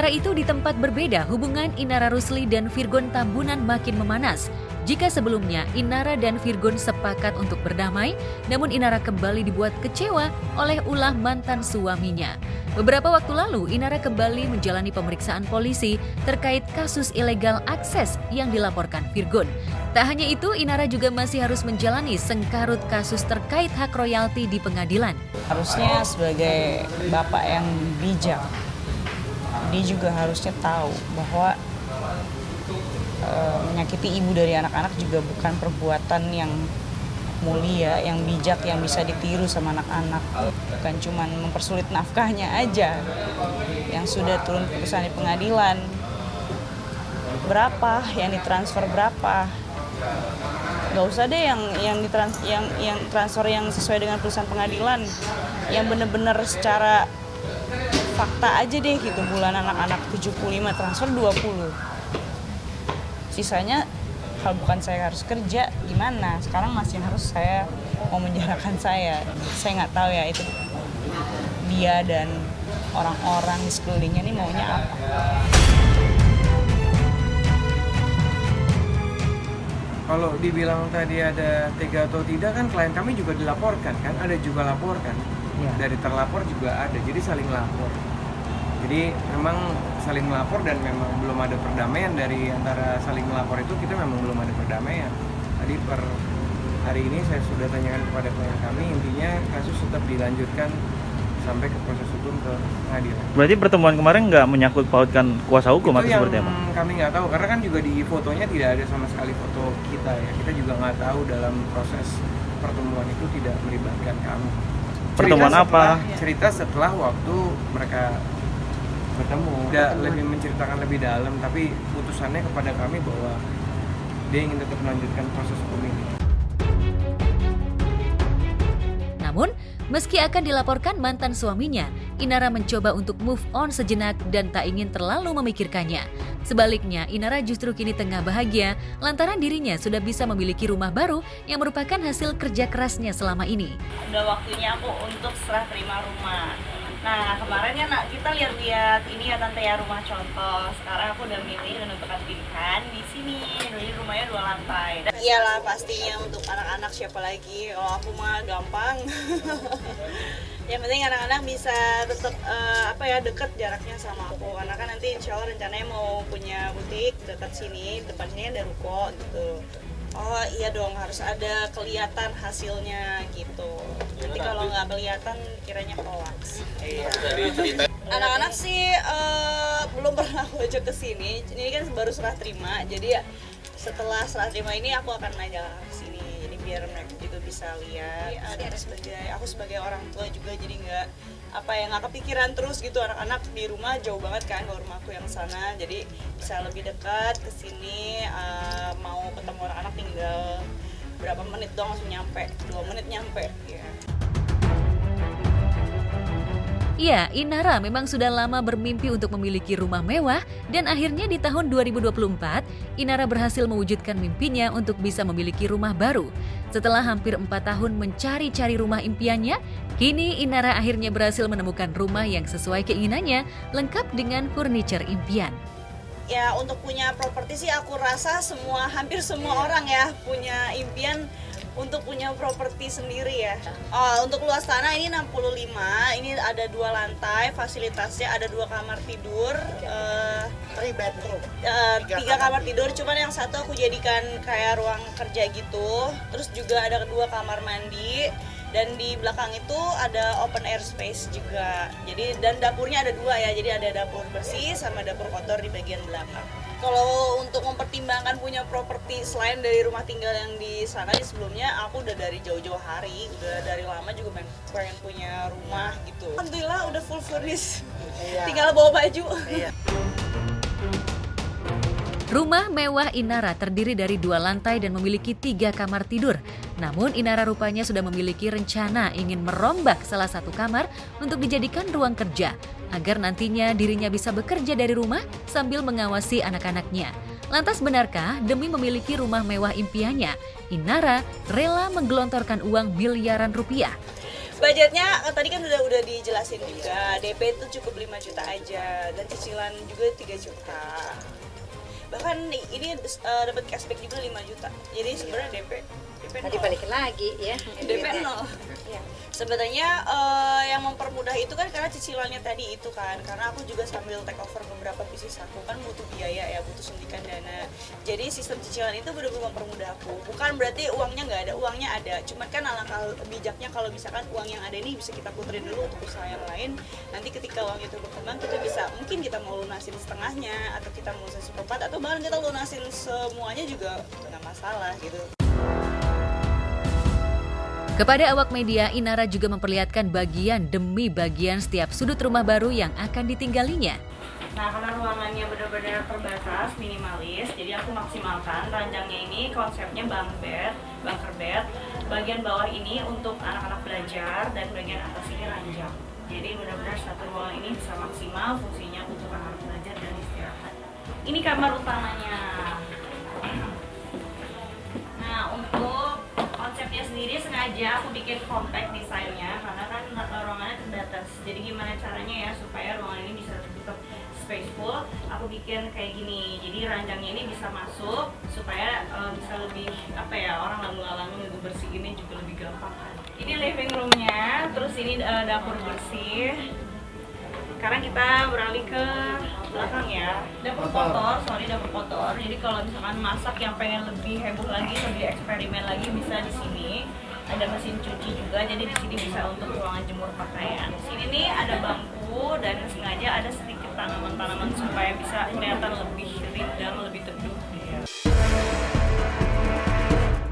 Sementara itu di tempat berbeda, hubungan Inara Rusli dan Virgon Tambunan makin memanas. Jika sebelumnya Inara dan Virgon sepakat untuk berdamai, namun Inara kembali dibuat kecewa oleh ulah mantan suaminya. Beberapa waktu lalu, Inara kembali menjalani pemeriksaan polisi terkait kasus ilegal akses yang dilaporkan Virgon. Tak hanya itu, Inara juga masih harus menjalani sengkarut kasus terkait hak royalti di pengadilan. Harusnya sebagai bapak yang bijak, dia juga harusnya tahu bahwa menyakiti ibu dari anak-anak juga bukan perbuatan yang mulia, yang bijak, yang bisa ditiru sama anak-anak. Bukan cuma mempersulit nafkahnya aja, yang sudah turun keputusan di pengadilan. Berapa, yang ditransfer berapa. Gak usah deh yang transfer yang sesuai dengan putusan pengadilan, yang benar-benar secara fakta aja deh gitu. Bulan anak-anak 75 transfer 20. Sisanya kalau bukan saya harus kerja gimana? Sekarang masih harus saya mau menjarakan saya. Saya nggak tahu ya itu dia dan orang-orang di sekelilingnya ini maunya apa. Kalau dibilang tadi ada tega atau tidak kan klien kami juga dilaporkan kan, ada juga laporkan. Ya. Dari terlapor juga ada, jadi saling lapor. Jadi memang saling melapor dan memang belum ada perdamaian dari antara saling melapor itu, kita memang belum ada perdamaian. Tadi per hari ini saya sudah tanyakan kepada klien kami, intinya kasus tetap dilanjutkan sampai ke proses hukum ke pengadilan. Berarti pertemuan kemarin nggak menyangkut pautkan kuasa hukum atau seperti apa? Kami nggak tahu, karena kan juga di fotonya tidak ada sama sekali foto kita ya. Kita juga nggak tahu dalam proses pertemuan itu tidak melibatkan kami. Pertemuan apa? Cerita setelah waktu mereka bertemu. Tidak lebih menceritakan lebih dalam, tapi putusannya kepada kami bahwa dia ingin tetap melanjutkan proses hukum ini. Namun, meski akan dilaporkan mantan suaminya, Inara mencoba untuk move on sejenak dan tak ingin terlalu memikirkannya. Sebaliknya, Inara justru kini tengah bahagia lantaran dirinya sudah bisa memiliki rumah baru yang merupakan hasil kerja kerasnya selama ini. Udah waktunya aku untuk serah terima rumah. Nah, kemarin ya kita lihat-lihat ini ya tante ya, rumah contoh. Sekarang aku udah milih dan menentukan pilihan di sini. Jadi rumahnya 2 lantai. Iyalah pastinya untuk anak-anak, siapa lagi? Kalau aku mah gampang. Yang penting anak-anak bisa tetap deket jaraknya sama aku. Karena kan nanti insya Allah rencananya mau punya butik dekat sini, depan sini ada ruko gitu. Oh iya dong, harus ada kelihatan hasilnya gitu. Nanti kalau nggak kelihatan kiranya hoax. Anak-anak sih belum pernah aku ajak ke sini. Ini kan baru serah terima. Jadi setelah serah terima ini aku akan ajak ke sini. Jadi biar mereka juga bisa lihat. Aku sebagai orang tua juga jadi nggak kepikiran terus gitu. Anak-anak di rumah jauh banget kan kalau rumahku yang sana. Jadi bisa lebih dekat ke sini. Mau ketemu anak-anak tinggal berapa menit dong langsung nyampe, 2 menit nyampe ya. Ya, Inara memang sudah lama bermimpi untuk memiliki rumah mewah dan akhirnya di tahun 2024, Inara berhasil mewujudkan mimpinya untuk bisa memiliki rumah baru. Setelah hampir 4 tahun mencari-cari rumah impiannya, kini Inara akhirnya berhasil menemukan rumah yang sesuai keinginannya, lengkap dengan furniture impian. Ya untuk punya properti sih aku rasa hampir semua orang ya punya impian untuk punya properti sendiri ya. Untuk luas tanah ini 65, ini ada 2 lantai, fasilitasnya ada 2 kamar tidur, 3 bedroom, 3 kamar tidur, cuman yang satu aku jadikan kayak ruang kerja gitu. Terus juga ada 2 kamar mandi. Dan di belakang itu ada open air space juga. Jadi dan dapurnya ada 2 ya. Jadi ada dapur bersih sama dapur kotor di bagian belakang. Kalau untuk mempertimbangkan punya properti selain dari rumah tinggal yang di sana sebelumnya, aku udah dari jauh-jauh hari, udah dari lama juga pengen punya rumah gitu. Alhamdulillah udah full furnish. Tinggal bawa baju. Rumah mewah Inara terdiri dari 2 lantai dan memiliki 3 kamar tidur. Namun Inara rupanya sudah memiliki rencana ingin merombak salah satu kamar untuk dijadikan ruang kerja, agar nantinya dirinya bisa bekerja dari rumah sambil mengawasi anak-anaknya. Lantas benarkah demi memiliki rumah mewah impiannya, Inara rela menggelontorkan uang miliaran rupiah? Budgetnya tadi kan udah dijelasin juga, DP itu cukup 5 juta aja dan cicilan juga 3 juta. Bahkan ini dapat cashback juga 5 juta. Jadi sebenarnya DP Tadi balikin lagi ya. DP 0. Ya. Sebenarnya yang mempermudah itu kan karena cicilannya tadi itu kan, karena aku juga sambil take over beberapa bisnis aku kan butuh biaya ya, butuh suntikan dana. Jadi sistem cicilan itu benar-benar mempermudah aku. Bukan berarti uangnya nggak ada, uangnya ada. Cuman kan alangkah bijaknya kalau misalkan uang yang ada ini bisa kita puterin dulu untuk usaha yang lain. Nanti ketika uang itu berkembang kita bisa, mungkin kita mau lunasin setengahnya atau kita mau lunasin seperempat atau bahkan kita lunasin semuanya juga nggak masalah gitu. Kepada awak media, Inara juga memperlihatkan bagian demi bagian setiap sudut rumah baru yang akan ditinggalinya. Nah, karena ruangannya benar-benar terbatas, minimalis, jadi aku maksimalkan ranjangnya ini konsepnya bunker bed. Bagian bawah ini untuk anak-anak belajar dan bagian atas ini ranjang. Jadi benar-benar satu ruangan ini bisa maksimal fungsinya untuk anak belajar dan istirahat. Ini kamar utamanya. Nah, untuk konsepnya sendiri sengaja aku bikin compact desainnya karena kan ruangannya terbatas. Jadi gimana caranya ya supaya ruangan ini bisa tetap spaceful, aku bikin kayak gini. Jadi ranjangnya ini bisa masuk supaya bisa lebih orang lalu-lalang bersih ini juga lebih gampang kan. Ini living roomnya, terus ini dapur bersih. Sekarang kita beralih ke belakang ya. Dapur kotor. Jadi kalau misalkan masak yang pengen lebih heboh lagi, lebih eksperimen lagi bisa di sini. Ada mesin cuci juga, jadi di sini bisa untuk ruangan jemur pakaian. Di sini nih ada bangku dan sengaja ada sedikit tanaman-tanaman supaya bisa kelihatan lebih rindang, lebih teduh.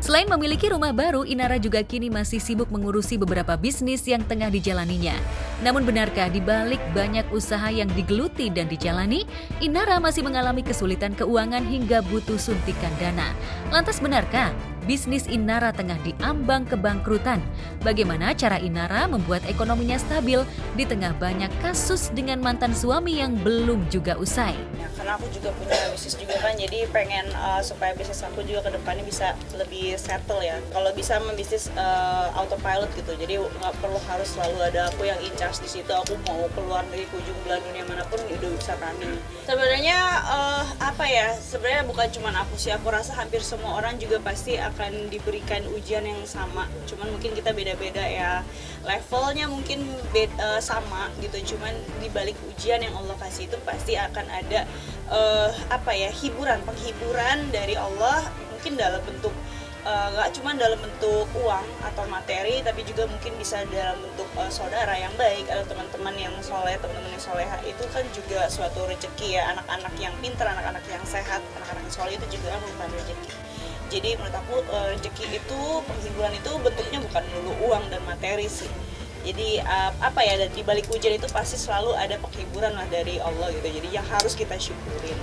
Selain memiliki rumah baru, Inara juga kini masih sibuk mengurusi beberapa bisnis yang tengah dijalaninya. Namun benarkah di balik banyak usaha yang digeluti dan dijalani, Inara masih mengalami kesulitan keuangan hingga butuh suntikan dana? Lantas benarkah bisnis Inara tengah diambang kebangkrutan? Bagaimana cara Inara membuat ekonominya stabil di tengah banyak kasus dengan mantan suami yang belum juga usai? Ya, karena aku juga punya bisnis juga kan, jadi pengen supaya bisnis aku juga ke depannya bisa lebih settle ya. Kalau bisa membisnis autopilot gitu, jadi nggak perlu harus selalu ada aku yang in charge di situ. Aku mau keluar dari ujung belahan dunia manapun udah bisa running. Sebenarnya sebenarnya bukan cuma aku sih, aku rasa hampir semua orang juga pasti akan diberikan ujian yang sama. Cuman mungkin kita beda-beda ya, levelnya mungkin sama gitu. Cuman di balik ujian yang Allah kasih itu pasti akan ada penghiburan dari Allah, mungkin dalam bentuk nggak cuma dalam bentuk uang atau materi, tapi juga mungkin bisa dalam bentuk saudara yang baik atau teman-teman yang soleh, teman-teman yang soleha. Itu kan juga suatu rezeki ya. Anak-anak yang pintar, anak-anak yang sehat, anak-anak yang soleh itu juga merupakan rezeki. Jadi menurut aku rezeki itu, penghiburan itu bentuknya bukan dulu uang dan materi sih. Jadi di balik ujian itu pasti selalu ada penghiburan lah dari Allah gitu. Jadi yang harus kita syukurin.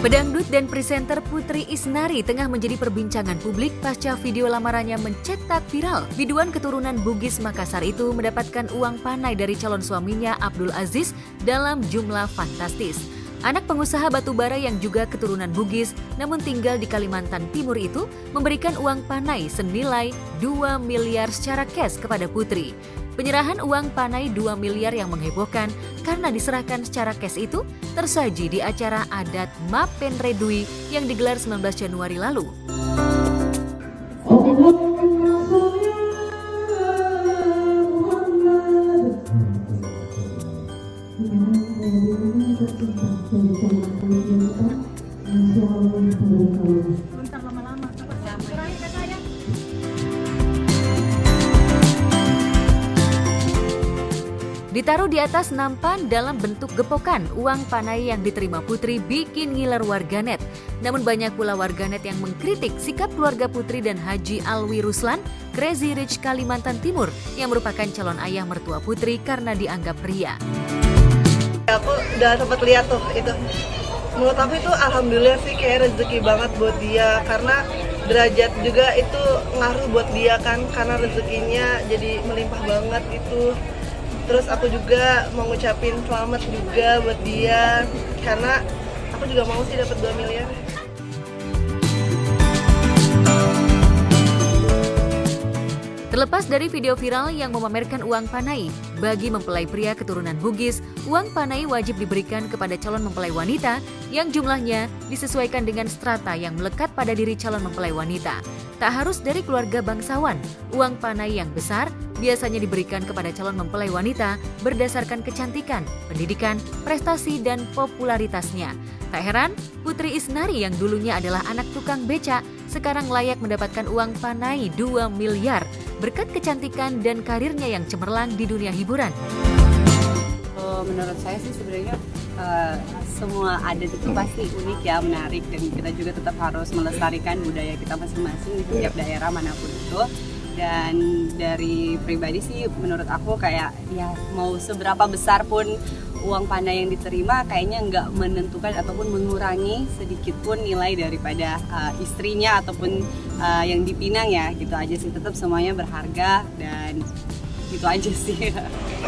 Pedangdut dan presenter Putri Isnari tengah menjadi perbincangan publik pasca video lamarannya mencetak viral. Biduan keturunan Bugis Makassar itu mendapatkan uang panai dari calon suaminya Abdul Aziz dalam jumlah fantastis. Anak pengusaha batubara yang juga keturunan Bugis namun tinggal di Kalimantan Timur itu memberikan uang panai senilai 2 miliar secara cash kepada Putri. Penyerahan uang panai 2 miliar yang menghebohkan karena diserahkan secara cash itu tersaji di acara adat Mapen Redui yang digelar 19 Januari lalu. Ditaruh di atas nampan dalam bentuk gepokan, uang panai yang diterima Putri bikin ngiler warganet. Namun banyak pula warganet yang mengkritik sikap keluarga Putri dan Haji Alwi Ruslan Crazy Rich Kalimantan Timur yang merupakan calon ayah mertua Putri karena dianggap ria. Aku udah sempat lihat tuh itu. Menurut aku itu alhamdulillah sih kayak rezeki banget buat dia, karena derajat juga itu ngaruh buat dia kan, karena rezekinya jadi melimpah banget itu. Terus aku juga mau ngucapin selamat juga buat dia, karena aku juga mau sih dapat 2 miliar. Terlepas dari video viral yang memamerkan uang panai, bagi mempelai pria keturunan Bugis, uang panai wajib diberikan kepada calon mempelai wanita yang jumlahnya disesuaikan dengan strata yang melekat pada diri calon mempelai wanita. Tak harus dari keluarga bangsawan, uang panai yang besar biasanya diberikan kepada calon mempelai wanita berdasarkan kecantikan, pendidikan, prestasi, dan popularitasnya. Tak heran, Putri Isnari yang dulunya adalah anak tukang becak, sekarang layak mendapatkan uang panai 2 miliar berkat kecantikan dan karirnya yang cemerlang di dunia hiburan. Menurut saya sih sebenarnya semua adat itu pasti unik ya, menarik, dan kita juga tetap harus melestarikan budaya kita masing-masing di setiap daerah manapun itu. Dan dari pribadi sih menurut aku kayak ya mau seberapa besar pun uang panai yang diterima kayaknya nggak menentukan ataupun mengurangi sedikit pun nilai daripada istrinya ataupun yang dipinang ya, gitu aja sih. Tetap semuanya berharga dan gitu aja sih.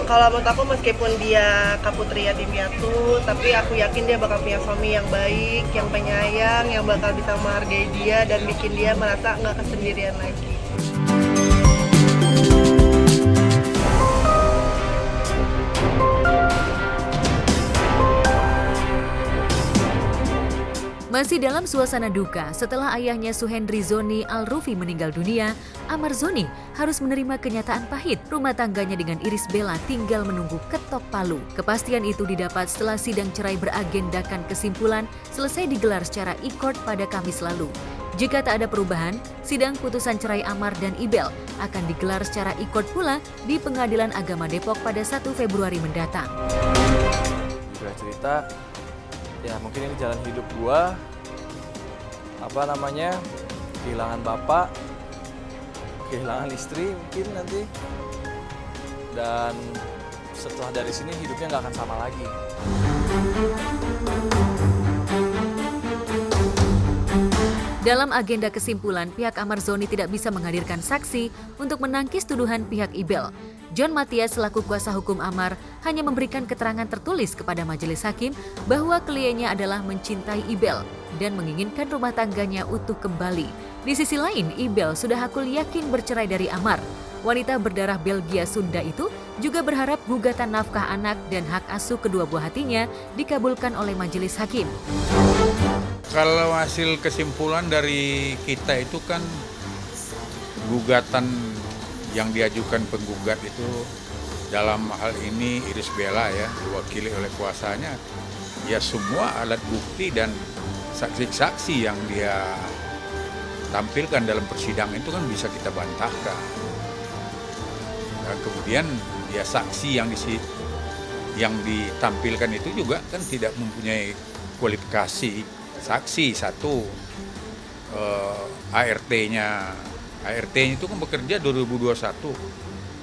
Kalau menurut aku meskipun dia kaputri yatim piatu, tapi aku yakin dia bakal punya suami yang baik, yang penyayang, yang bakal bisa menghargai dia dan bikin dia merasa nggak kesendirian lagi. Masih dalam suasana duka, setelah ayahnya Suhendri Zoni Al-Rufi meninggal dunia, Amar Zoni harus menerima kenyataan pahit. Rumah tangganya dengan Iris Bella tinggal menunggu ketok palu. Kepastian itu didapat setelah sidang cerai beragendakan kesimpulan selesai digelar secara e-court pada Kamis lalu. Jika tak ada perubahan, sidang putusan cerai Amar dan Ibel akan digelar secara e-court pula di Pengadilan Agama Depok pada 1 Februari mendatang. Juga cerita, ya mungkin ini jalan hidup gua, kehilangan bapak, kehilangan istri mungkin nanti, dan setelah dari sini hidupnya nggak akan sama lagi. Dalam agenda kesimpulan, pihak Amar Zoni tidak bisa menghadirkan saksi untuk menangkis tuduhan pihak Ibel. John Matias selaku kuasa hukum Amar hanya memberikan keterangan tertulis kepada majelis hakim bahwa kliennya adalah mencintai Ibel dan menginginkan rumah tangganya utuh kembali. Di sisi lain, Ibel sudah hakul yakin bercerai dari Amar. Wanita berdarah Belgia Sunda itu juga berharap gugatan nafkah anak dan hak asuh kedua buah hatinya dikabulkan oleh majelis hakim. Kalau hasil kesimpulan dari kita itu kan gugatan yang diajukan penggugat itu dalam hal ini Iris Bella ya, diwakili oleh kuasanya, ya semua alat bukti dan saksi-saksi yang dia tampilkan dalam persidangan itu kan bisa kita bantahkan. Dan kemudian ya saksi yang ditampilkan itu juga kan tidak mempunyai kualifikasi saksi. Satu, ART-nya itu kan bekerja 2021,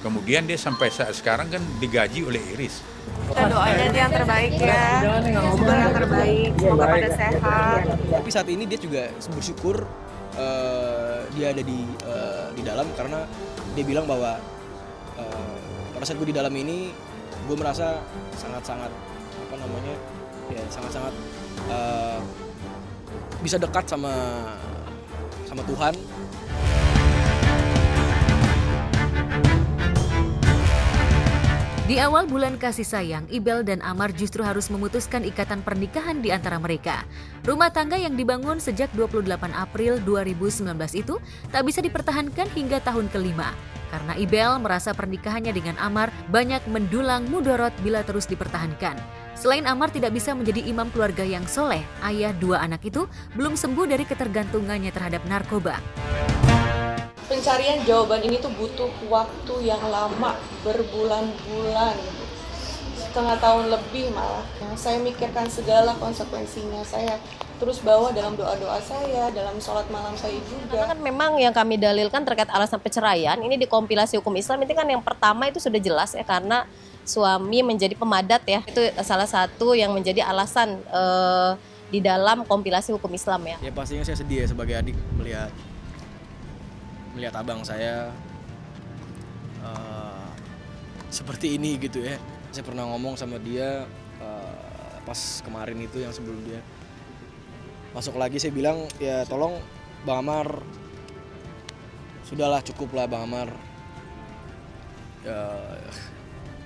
kemudian dia sampai saat sekarang kan digaji oleh Iris. Kita doain yang terbaik ya, semoga yang terbaik, semoga pada sehat. Tapi saat ini dia juga bersyukur dia ada di dalam, karena dia bilang bahwa pada saat gue di dalam ini gue merasa sangat-sangat sangat-sangat bisa dekat sama Tuhan. Di awal bulan kasih sayang, Ibel dan Amar justru harus memutuskan ikatan pernikahan di antara mereka. Rumah tangga yang dibangun sejak 28 April 2019 itu tak bisa dipertahankan hingga tahun kelima. Karena Ibel merasa pernikahannya dengan Amar banyak mendulang mudorot bila terus dipertahankan. Selain Amar tidak bisa menjadi imam keluarga yang soleh, ayah dua anak itu belum sembuh dari ketergantungannya terhadap narkoba. Pencarian jawaban ini tuh butuh waktu yang lama, berbulan-bulan, setengah tahun lebih malah. Saya mikirkan segala konsekuensinya, saya terus bawa dalam doa-doa saya, dalam sholat malam saya juga. Karena kan memang yang kami dalilkan terkait alasan perceraian, ini di kompilasi hukum Islam, itu kan yang pertama itu sudah jelas ya, karena suami menjadi pemadat ya. Itu salah satu yang menjadi alasan di dalam kompilasi hukum Islam ya. Ya pastinya saya sedih ya sebagai adik melihat abang saya seperti ini gitu ya. Saya pernah ngomong sama dia pas kemarin itu yang sebelum dia masuk lagi, saya bilang ya tolong Bang Amar, sudahlah cukuplah Bang Amar,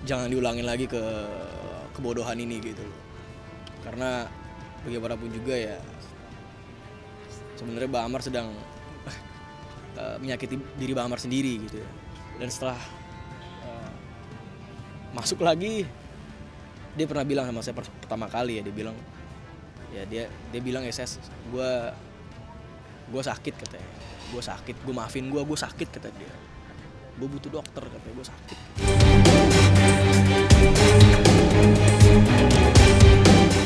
jangan diulangin lagi kebodohan ini gitu. Karena bagaimanapun juga ya sebenarnya Bang Amar sedang menyakiti diri Bang Amar sendiri gitu ya. Dan setelah masuk lagi, dia pernah bilang sama saya pertama kali ya, dia bilang ya gue sakit katanya, gue sakit, gue maafin gue sakit kata dia, gue butuh dokter katanya, gue sakit.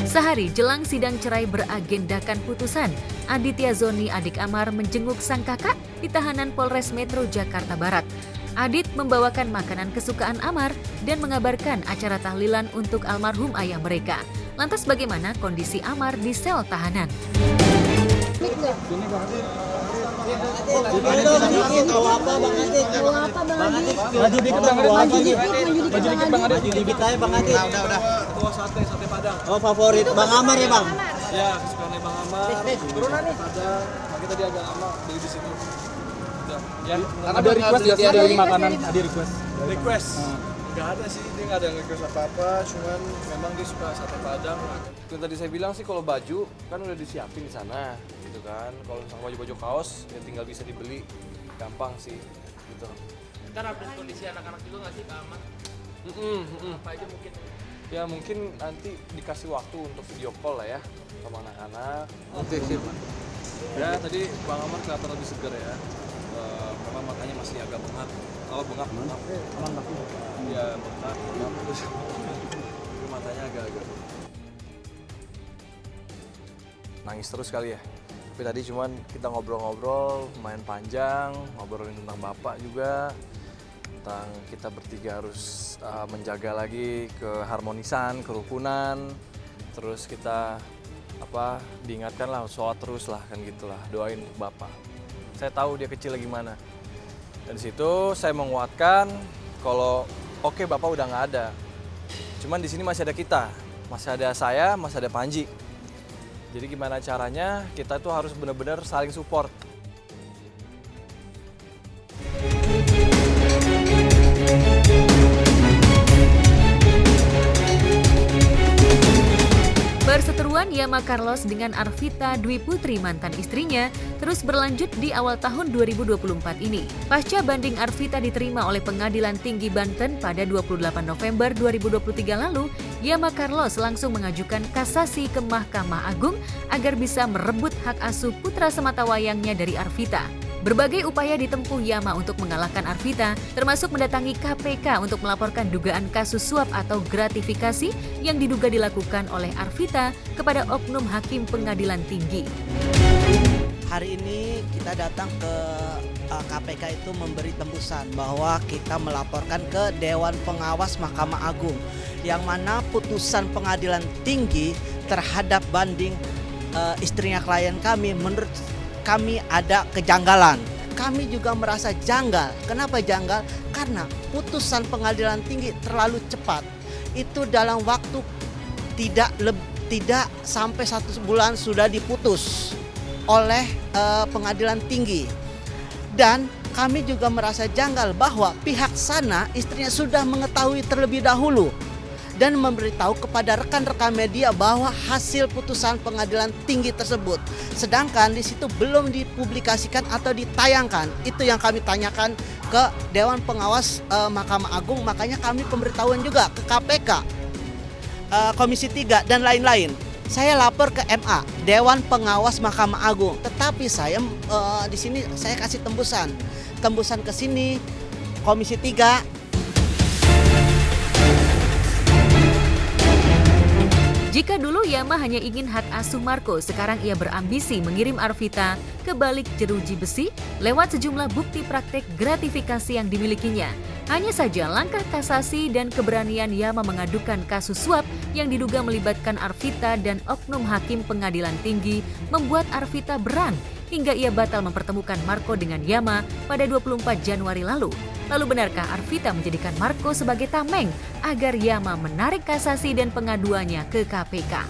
Sehari jelang sidang cerai beragendakan putusan, Aditya Zoni adik Amar menjenguk sang kakak di tahanan Polres Metro Jakarta Barat. Adit membawakan makanan kesukaan Amar dan mengabarkan acara tahlilan untuk almarhum ayah mereka. Lantas bagaimana kondisi Amar di sel tahanan? Sate Padang. Oh, favorit Bang Amar ya, Bang? Ya, kesukaannya Bang Amar. Turunan nih. Padang. Kita tadi agak lama dari di situ. Ya, ada request ya dari makanan, ada request. Nggak ada sih, dia nggak ada request apa-apa, cuman memang dia suka sate Padang. Yang tadi saya bilang sih kalau baju kan udah disiapin di sana, gitu kan. Kalau misalnya baju-baju kaos ya tinggal bisa dibeli, gampang sih, gitu. Ntar update kondisi anak-anak juga nggak sih, Kak Amar? Apa aja mungkin? Ya mungkin nanti dikasih waktu untuk video call lah ya sama anak-anak. Oke, siap. Ya tadi Bang Amar kelihatan lebih segar ya. Memang matanya masih agak bengap. Oh bengap. Aman tapi. Ya bengap. Terus matanya agak-agak. Nangis terus kali ya. Tapi tadi cuman kita ngobrol-ngobrol, main panjang, ngobrolin tentang bapak juga. Tentang kita bertiga harus menjaga lagi keharmonisan, kerukunan. Terus kita diingatkan lah, sholat terus lah kan gitulah, doain untuk bapak. Saya tahu dia kecil lagi mana. Dan di situ saya menguatkan kalau oke, bapak udah nggak ada. Cuman di sini masih ada kita, masih ada saya, masih ada Panji. Jadi gimana caranya kita tuh harus benar-benar saling support. Perseteruan Yama Carlos dengan Arvita Dwi Putri mantan istrinya terus berlanjut di awal tahun 2024 ini. Pasca banding Arvita diterima oleh Pengadilan Tinggi Banten pada 28 November 2023 lalu, Yama Carlos langsung mengajukan kasasi ke Mahkamah Agung agar bisa merebut hak asuh putra sematawayangnya dari Arvita. Berbagai upaya ditempuh Yama untuk mengalahkan Arvita, termasuk mendatangi KPK untuk melaporkan dugaan kasus suap atau gratifikasi yang diduga dilakukan oleh Arvita kepada oknum hakim pengadilan tinggi. Hari ini kita datang ke KPK itu memberi tembusan bahwa kita melaporkan ke Dewan Pengawas Mahkamah Agung, yang mana putusan pengadilan tinggi terhadap banding istrinya klien kami menurut kami ada kejanggalan. Kami juga merasa janggal. Kenapa janggal? Karena putusan pengadilan tinggi terlalu cepat. Itu dalam waktu tidak sampai 1 bulan sudah diputus oleh pengadilan tinggi. Dan kami juga merasa janggal bahwa pihak sana istrinya sudah mengetahui terlebih dahulu dan memberitahu kepada rekan-rekan media bahwa hasil putusan pengadilan tinggi tersebut. Sedangkan di situ belum dipublikasikan atau ditayangkan. Itu yang kami tanyakan ke Dewan Pengawas Mahkamah Agung, makanya kami pemberitahuan juga ke KPK, Komisi 3 dan lain-lain. Saya lapor ke MA, Dewan Pengawas Mahkamah Agung. Tetapi saya di sini saya kasih tembusan ke sini, Komisi 3. Jika dulu Yama hanya ingin hak asuh Marco, sekarang ia berambisi mengirim Arvita ke balik jeruji besi lewat sejumlah bukti praktek gratifikasi yang dimilikinya. Hanya saja langkah kasasi dan keberanian Yama mengadukan kasus suap yang diduga melibatkan Arvita dan oknum hakim pengadilan tinggi membuat Arvita berang hingga ia batal mempertemukan Marco dengan Yama pada 24 Januari lalu. Lalu benarkah Arvita menjadikan Marco sebagai tameng agar Yama menarik kasasi dan pengaduannya ke KPK?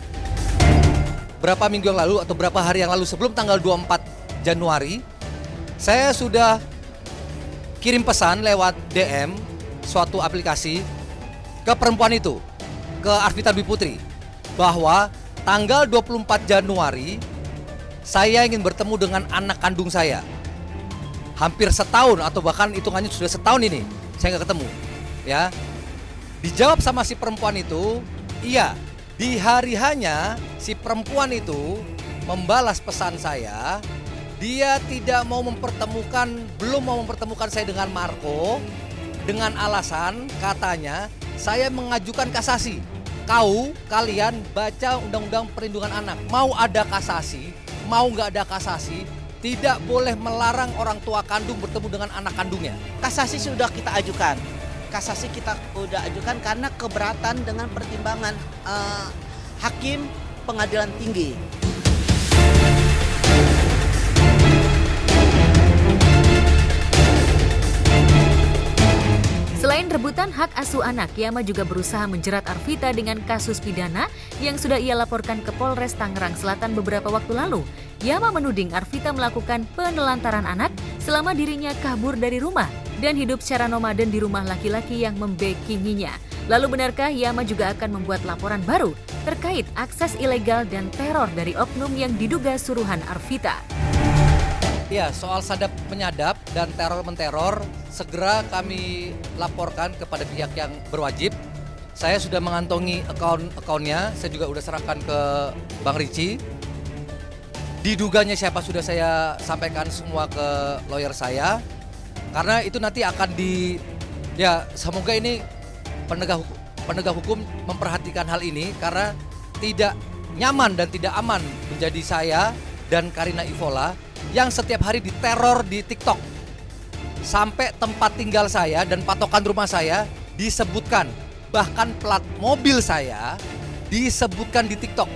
Berapa minggu yang lalu atau berapa hari yang lalu sebelum tanggal 24 Januari, saya sudah kirim pesan lewat DM suatu aplikasi ke perempuan itu, ke Arvita Dwi Putri, bahwa tanggal 24 Januari saya ingin bertemu dengan anak kandung saya. Hampir setahun atau bahkan hitungannya sudah setahun ini saya nggak ketemu. Ya, dijawab sama si perempuan itu, iya. Di hari hanya si perempuan itu membalas pesan saya. Dia tidak mau belum mau mempertemukan saya dengan Marco dengan alasan katanya saya mengajukan kasasi. Kalian baca Undang-Undang Perlindungan Anak, mau ada kasasi, mau nggak ada kasasi, tidak boleh melarang orang tua kandung bertemu dengan anak kandungnya. Kasasi sudah kita ajukan. Kasasi kita udah ajukan karena keberatan dengan pertimbangan hakim pengadilan tinggi. Selain rebutan hak asuh anak, Yama juga berusaha menjerat Arvita dengan kasus pidana yang sudah ia laporkan ke Polres Tangerang Selatan beberapa waktu lalu. Yama menuding Arvita melakukan penelantaran anak selama dirinya kabur dari rumah dan hidup secara nomaden di rumah laki-laki yang membackinginya. Lalu benarkah Yama juga akan membuat laporan baru terkait akses ilegal dan teror dari oknum yang diduga suruhan Arvita? Ya, soal sadap menyadap dan teror-menteror segera kami laporkan kepada pihak yang berwajib. Saya sudah mengantongi akunnya, saya juga sudah serahkan ke Bang Ricci. Diduganya siapa sudah saya sampaikan semua ke lawyer saya. Karena itu nanti akan semoga ini penegak hukum memperhatikan hal ini karena tidak nyaman dan tidak aman menjadi saya dan Karina Ivola yang setiap hari diteror di TikTok. Sampai tempat tinggal saya dan patokan rumah saya disebutkan. Bahkan plat mobil saya disebutkan di TikTok.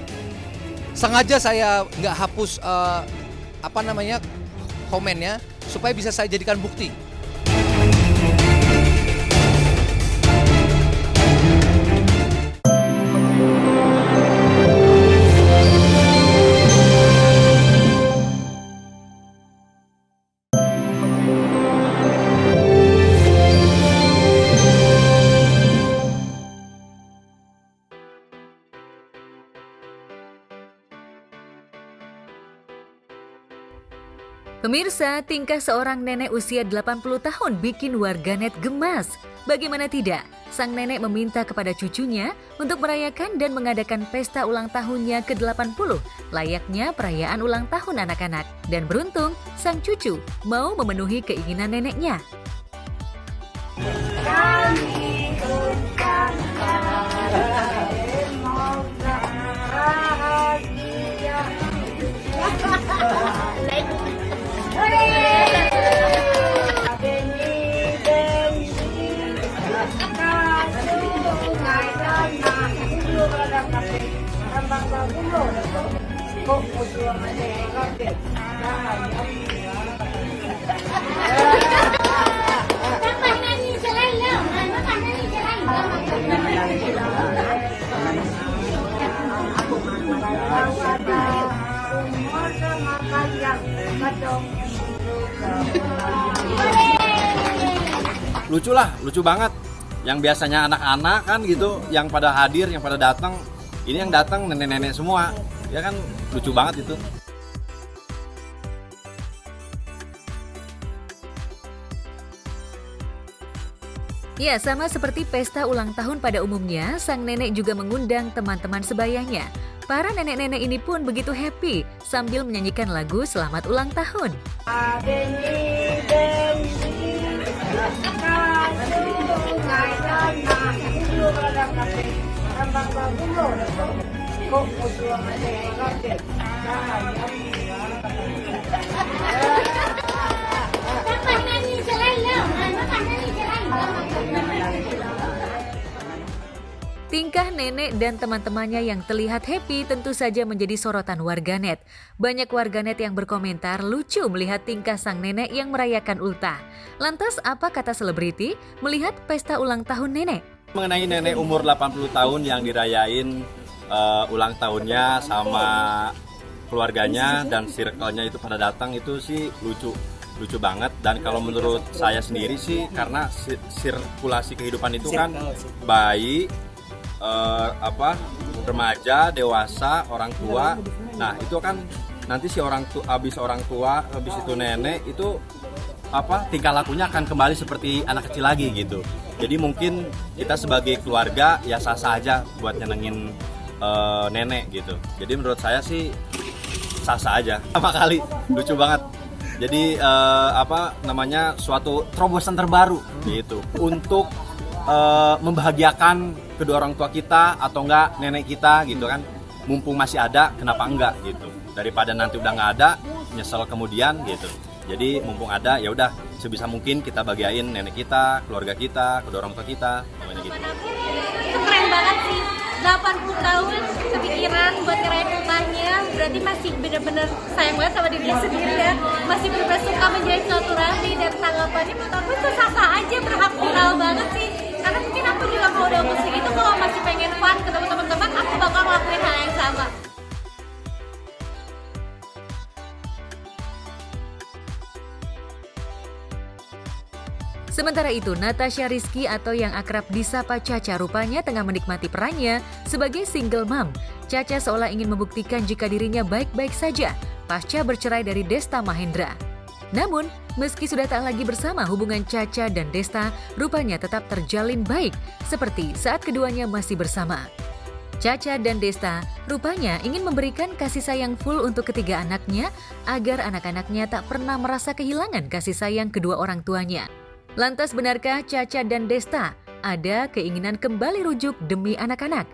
Sengaja saya nggak hapus komennya supaya bisa saya jadikan bukti. Pemirsa, tingkah seorang nenek usia 80 tahun bikin warganet gemas. Bagaimana tidak, sang nenek meminta kepada cucunya untuk merayakan dan mengadakan pesta ulang tahunnya ke-80, layaknya perayaan ulang tahun anak-anak. Dan beruntung, sang cucu mau memenuhi keinginan neneknya. Kami ucapkan semoga bahagia. Lucu lah, lucu banget. Yang biasanya anak-anak kan gitu, yang pada hadir, yang pada datang, ini yang datang nenek-nenek semua, ya kan lucu banget itu. Ya, sama seperti pesta ulang tahun pada umumnya, sang nenek juga mengundang teman-teman sebayanya. Para nenek-nenek ini pun begitu happy sambil menyanyikan lagu Selamat Ulang Tahun. Tingkah nenek dan teman-temannya yang terlihat happy tentu saja menjadi sorotan warganet. Banyak warganet yang berkomentar lucu melihat tingkah sang nenek yang merayakan ultah. Lantas apa kata selebriti melihat pesta ulang tahun nenek? Mengenai nenek umur 80 tahun yang dirayain ulang tahunnya sama keluarganya dan circle-nya itu pada datang, itu sih lucu banget. Dan kalau menurut saya sendiri sih, karena sirkulasi kehidupan itu kan bayi, remaja, dewasa, orang tua. Nah itu kan nanti si habis orang tua, habis itu nenek, itu tingkah lakunya akan kembali seperti anak kecil lagi gitu. Jadi mungkin kita sebagai keluarga ya sah-sah aja buat nyenengin nenek gitu. Jadi menurut saya sih sah-sah aja. Sama kali, lucu banget. Jadi suatu terobosan terbaru gitu untuk membahagiakan kedua orang tua kita atau enggak nenek kita gitu kan. Mumpung masih ada, kenapa enggak gitu. Daripada nanti udah nggak ada, nyesel kemudian gitu. Jadi mumpung ada, ya udah sebisa mungkin kita bagiain nenek kita, keluarga kita, kedua orang tua kita, semuanya gitu. Itu keren banget sih. 80 tahun kepikiran buat ngerayain ultahnya, berarti masih bener-bener sayang banget sama dirinya sendiri ya. Masih bener-bener suka menjalin silaturahmi, dan tanggapannya menurut aku itu sah-sah aja, berhak viral banget sih. Karena mungkin aku juga kalau udah umur segitu, kalau masih pengen fun ketemu teman-teman, aku bakal ngelakuin hal yang sama. Sementara itu, Natasha Rizky atau yang akrab disapa Caca rupanya tengah menikmati perannya sebagai single mom. Caca seolah ingin membuktikan jika dirinya baik-baik saja pasca bercerai dari Desta Mahendra. Namun, meski sudah tak lagi bersama, hubungan Caca dan Desta rupanya tetap terjalin baik seperti saat keduanya masih bersama. Caca dan Desta rupanya ingin memberikan kasih sayang full untuk ketiga anaknya agar anak-anaknya tak pernah merasa kehilangan kasih sayang kedua orang tuanya. Lantas benarkah Caca dan Desta ada keinginan kembali rujuk demi anak-anak?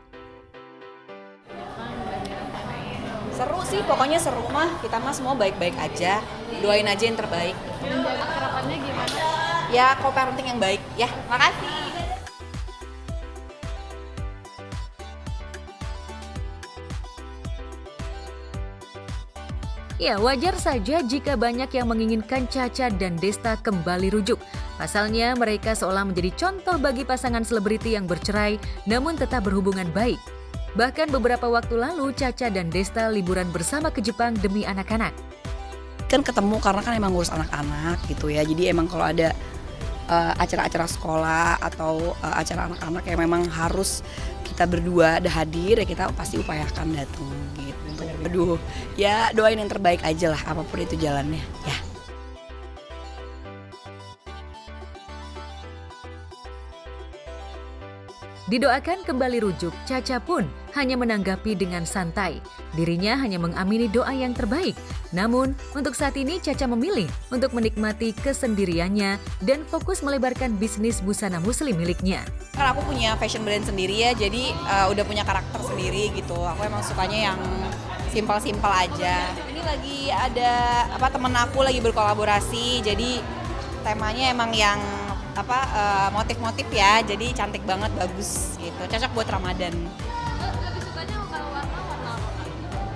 Seru sih, pokoknya seru mah. Kita mah semua baik-baik aja. Doain aja yang terbaik. Menjaga kerapannya gimana? Ya, co-parenting yang baik. Ya, makasih. Ya, wajar saja jika banyak yang menginginkan Caca dan Desta kembali rujuk. Pasalnya, mereka seolah menjadi contoh bagi pasangan selebriti yang bercerai namun tetap berhubungan baik. Bahkan beberapa waktu lalu, Caca dan Desta liburan bersama ke Jepang demi anak-anak. Kan ketemu karena kan emang ngurus anak-anak gitu ya. Jadi emang kalau ada acara-acara sekolah atau acara anak-anak yang memang harus kita berdua ada hadir, ya kita pasti upayakan datang gitu. Aduh, ya doain yang terbaik aja lah apapun itu jalannya ya. Didoakan kembali rujuk, Caca pun hanya menanggapi dengan santai. Dirinya hanya mengamini doa yang terbaik. Namun, untuk saat ini Caca memilih untuk menikmati kesendiriannya dan fokus melebarkan bisnis busana muslim miliknya. Karena aku punya fashion brand sendiri ya, jadi udah punya karakter sendiri gitu. Aku emang sukanya yang simpel-simpel aja. Ini lagi ada temen aku lagi berkolaborasi, jadi temanya emang yang motif-motif ya, jadi cantik banget, bagus gitu, cocok buat Ramadan. Lebih sukanya warna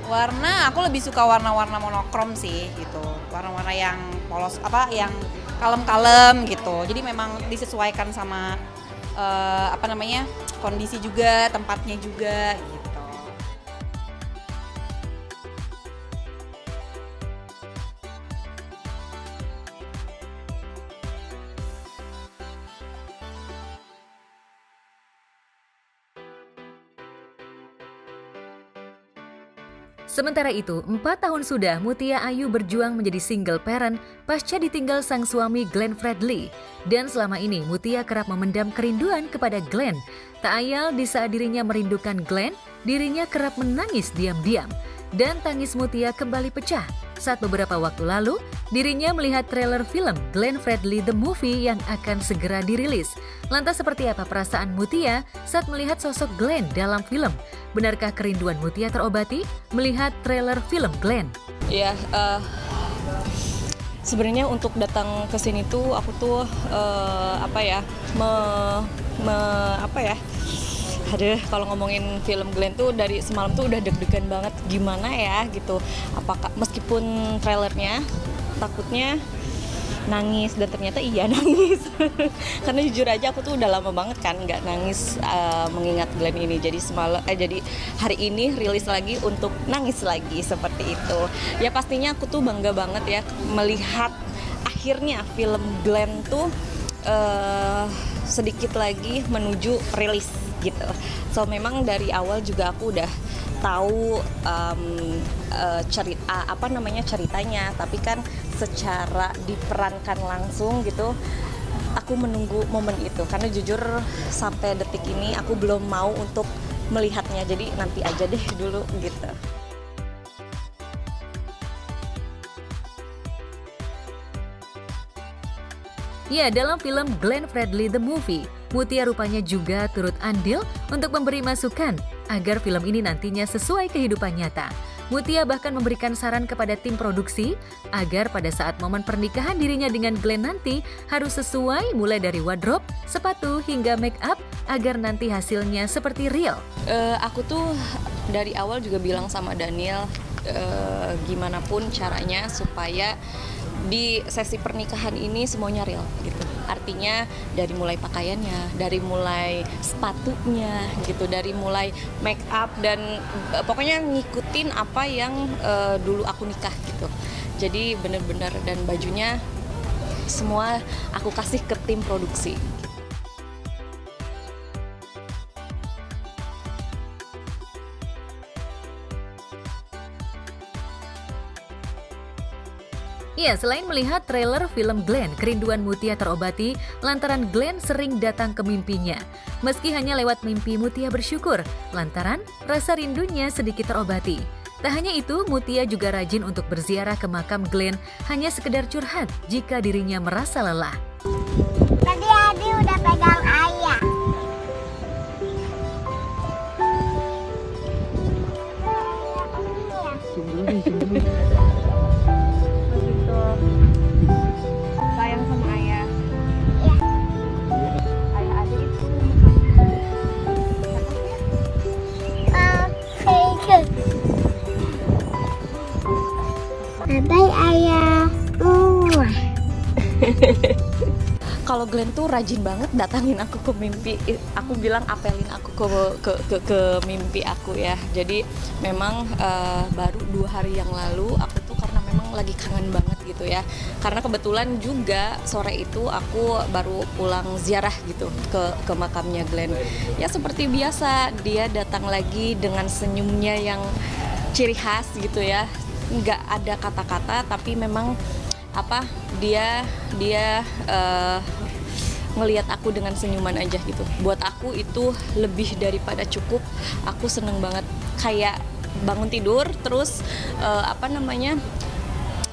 Warna, aku lebih suka warna-warna monokrom sih gitu, warna-warna yang polos, yang kalem-kalem gitu. Jadi memang disesuaikan sama kondisi juga, tempatnya juga gitu. Sementara itu, 4 tahun sudah Mutia Ayu berjuang menjadi single parent pasca ditinggal sang suami Glenn Fredly. Dan selama ini Mutia kerap memendam kerinduan kepada Glenn. Tak ayal di saat dirinya merindukan Glenn, dirinya kerap menangis diam-diam. Dan tangis Mutia kembali pecah saat beberapa waktu lalu dirinya melihat trailer film Glenn Fredly The Movie yang akan segera dirilis. Lantas seperti apa perasaan Mutia saat melihat sosok Glenn dalam film? Benarkah kerinduan Mutia terobati melihat trailer film Glenn? Ya, sebenarnya untuk datang ke sini tuh aku tuh aduh, kalau ngomongin film Glenn tuh dari semalam tuh udah deg-degan banget gimana ya gitu. Apakah meskipun trailernya takutnya nangis dan ternyata iya nangis. Karena jujur aja aku tuh udah lama banget kan nggak nangis mengingat Glenn ini. Jadi jadi hari ini rilis lagi untuk nangis lagi seperti itu. Ya pastinya aku tuh bangga banget ya melihat akhirnya film Glenn tuh sedikit lagi menuju rilis gitu. So memang dari awal juga aku udah tahu ceritanya, tapi kan secara diperankan langsung gitu aku menunggu momen itu karena jujur sampai detik ini aku belum mau untuk melihatnya, jadi nanti aja deh dulu gitu. Ya, dalam film Glenn Fredly The Movie, Mutia rupanya juga turut andil untuk memberi masukan agar film ini nantinya sesuai kehidupan nyata. Mutia bahkan memberikan saran kepada tim produksi agar pada saat momen pernikahan dirinya dengan Glenn nanti harus sesuai mulai dari wardrobe, sepatu hingga make up agar nanti hasilnya seperti real. Aku tuh dari awal juga bilang sama Daniel gimana pun caranya supaya di sesi pernikahan ini semuanya real gitu. Artinya dari mulai pakaiannya, dari mulai sepatunya gitu, dari mulai make up dan pokoknya ngikutin apa yang dulu aku nikah gitu. Jadi bener-bener dan bajunya semua aku kasih ke tim produksi. Ya, selain melihat trailer film Glenn, kerinduan Mutia terobati lantaran Glenn sering datang ke mimpinya. Meski hanya lewat mimpi, Mutia bersyukur lantaran rasa rindunya sedikit terobati. Tak hanya itu, Mutia juga rajin untuk berziarah ke makam Glenn hanya sekedar curhat jika dirinya merasa lelah. Tadi Adi udah pegang ayah. Sayang sama ayah. Ayah aja itu. Bye ayah. Kalau Glenn tuh rajin banget datangin aku ke mimpi. Aku bilang apelin aku ke mimpi aku ya. Jadi memang baru 2 hari yang lalu aku tuh karena memang lagi kangen banget gitu ya. Karena kebetulan juga sore itu aku baru pulang ziarah gitu ke makamnya Glenn. Ya seperti biasa dia datang lagi dengan senyumnya yang ciri khas gitu ya. Nggak ada kata-kata tapi memang dia ngelihat aku dengan senyuman aja gitu. Buat aku itu lebih daripada cukup. Aku seneng banget kayak bangun tidur terus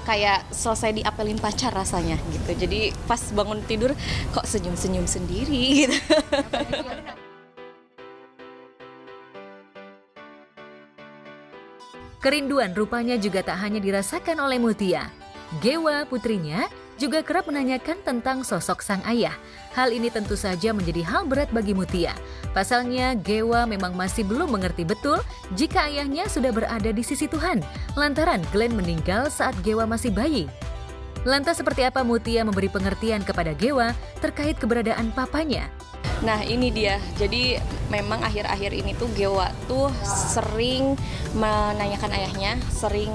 kayak selesai diapelin pacar rasanya gitu. Jadi pas bangun tidur kok senyum-senyum sendiri gitu. Kerinduan rupanya juga tak hanya dirasakan oleh Mutia. Gewa, putrinya, juga kerap menanyakan tentang sosok sang ayah. Hal ini tentu saja menjadi hal berat bagi Mutia. Pasalnya, Gewa memang masih belum mengerti betul jika ayahnya sudah berada di sisi Tuhan, lantaran Glenn meninggal saat Gewa masih bayi. Lantas seperti apa Mutia memberi pengertian kepada Gewa terkait keberadaan papanya? Nah ini dia, jadi memang akhir-akhir ini tuh Gewa tuh sering menanyakan ayahnya, sering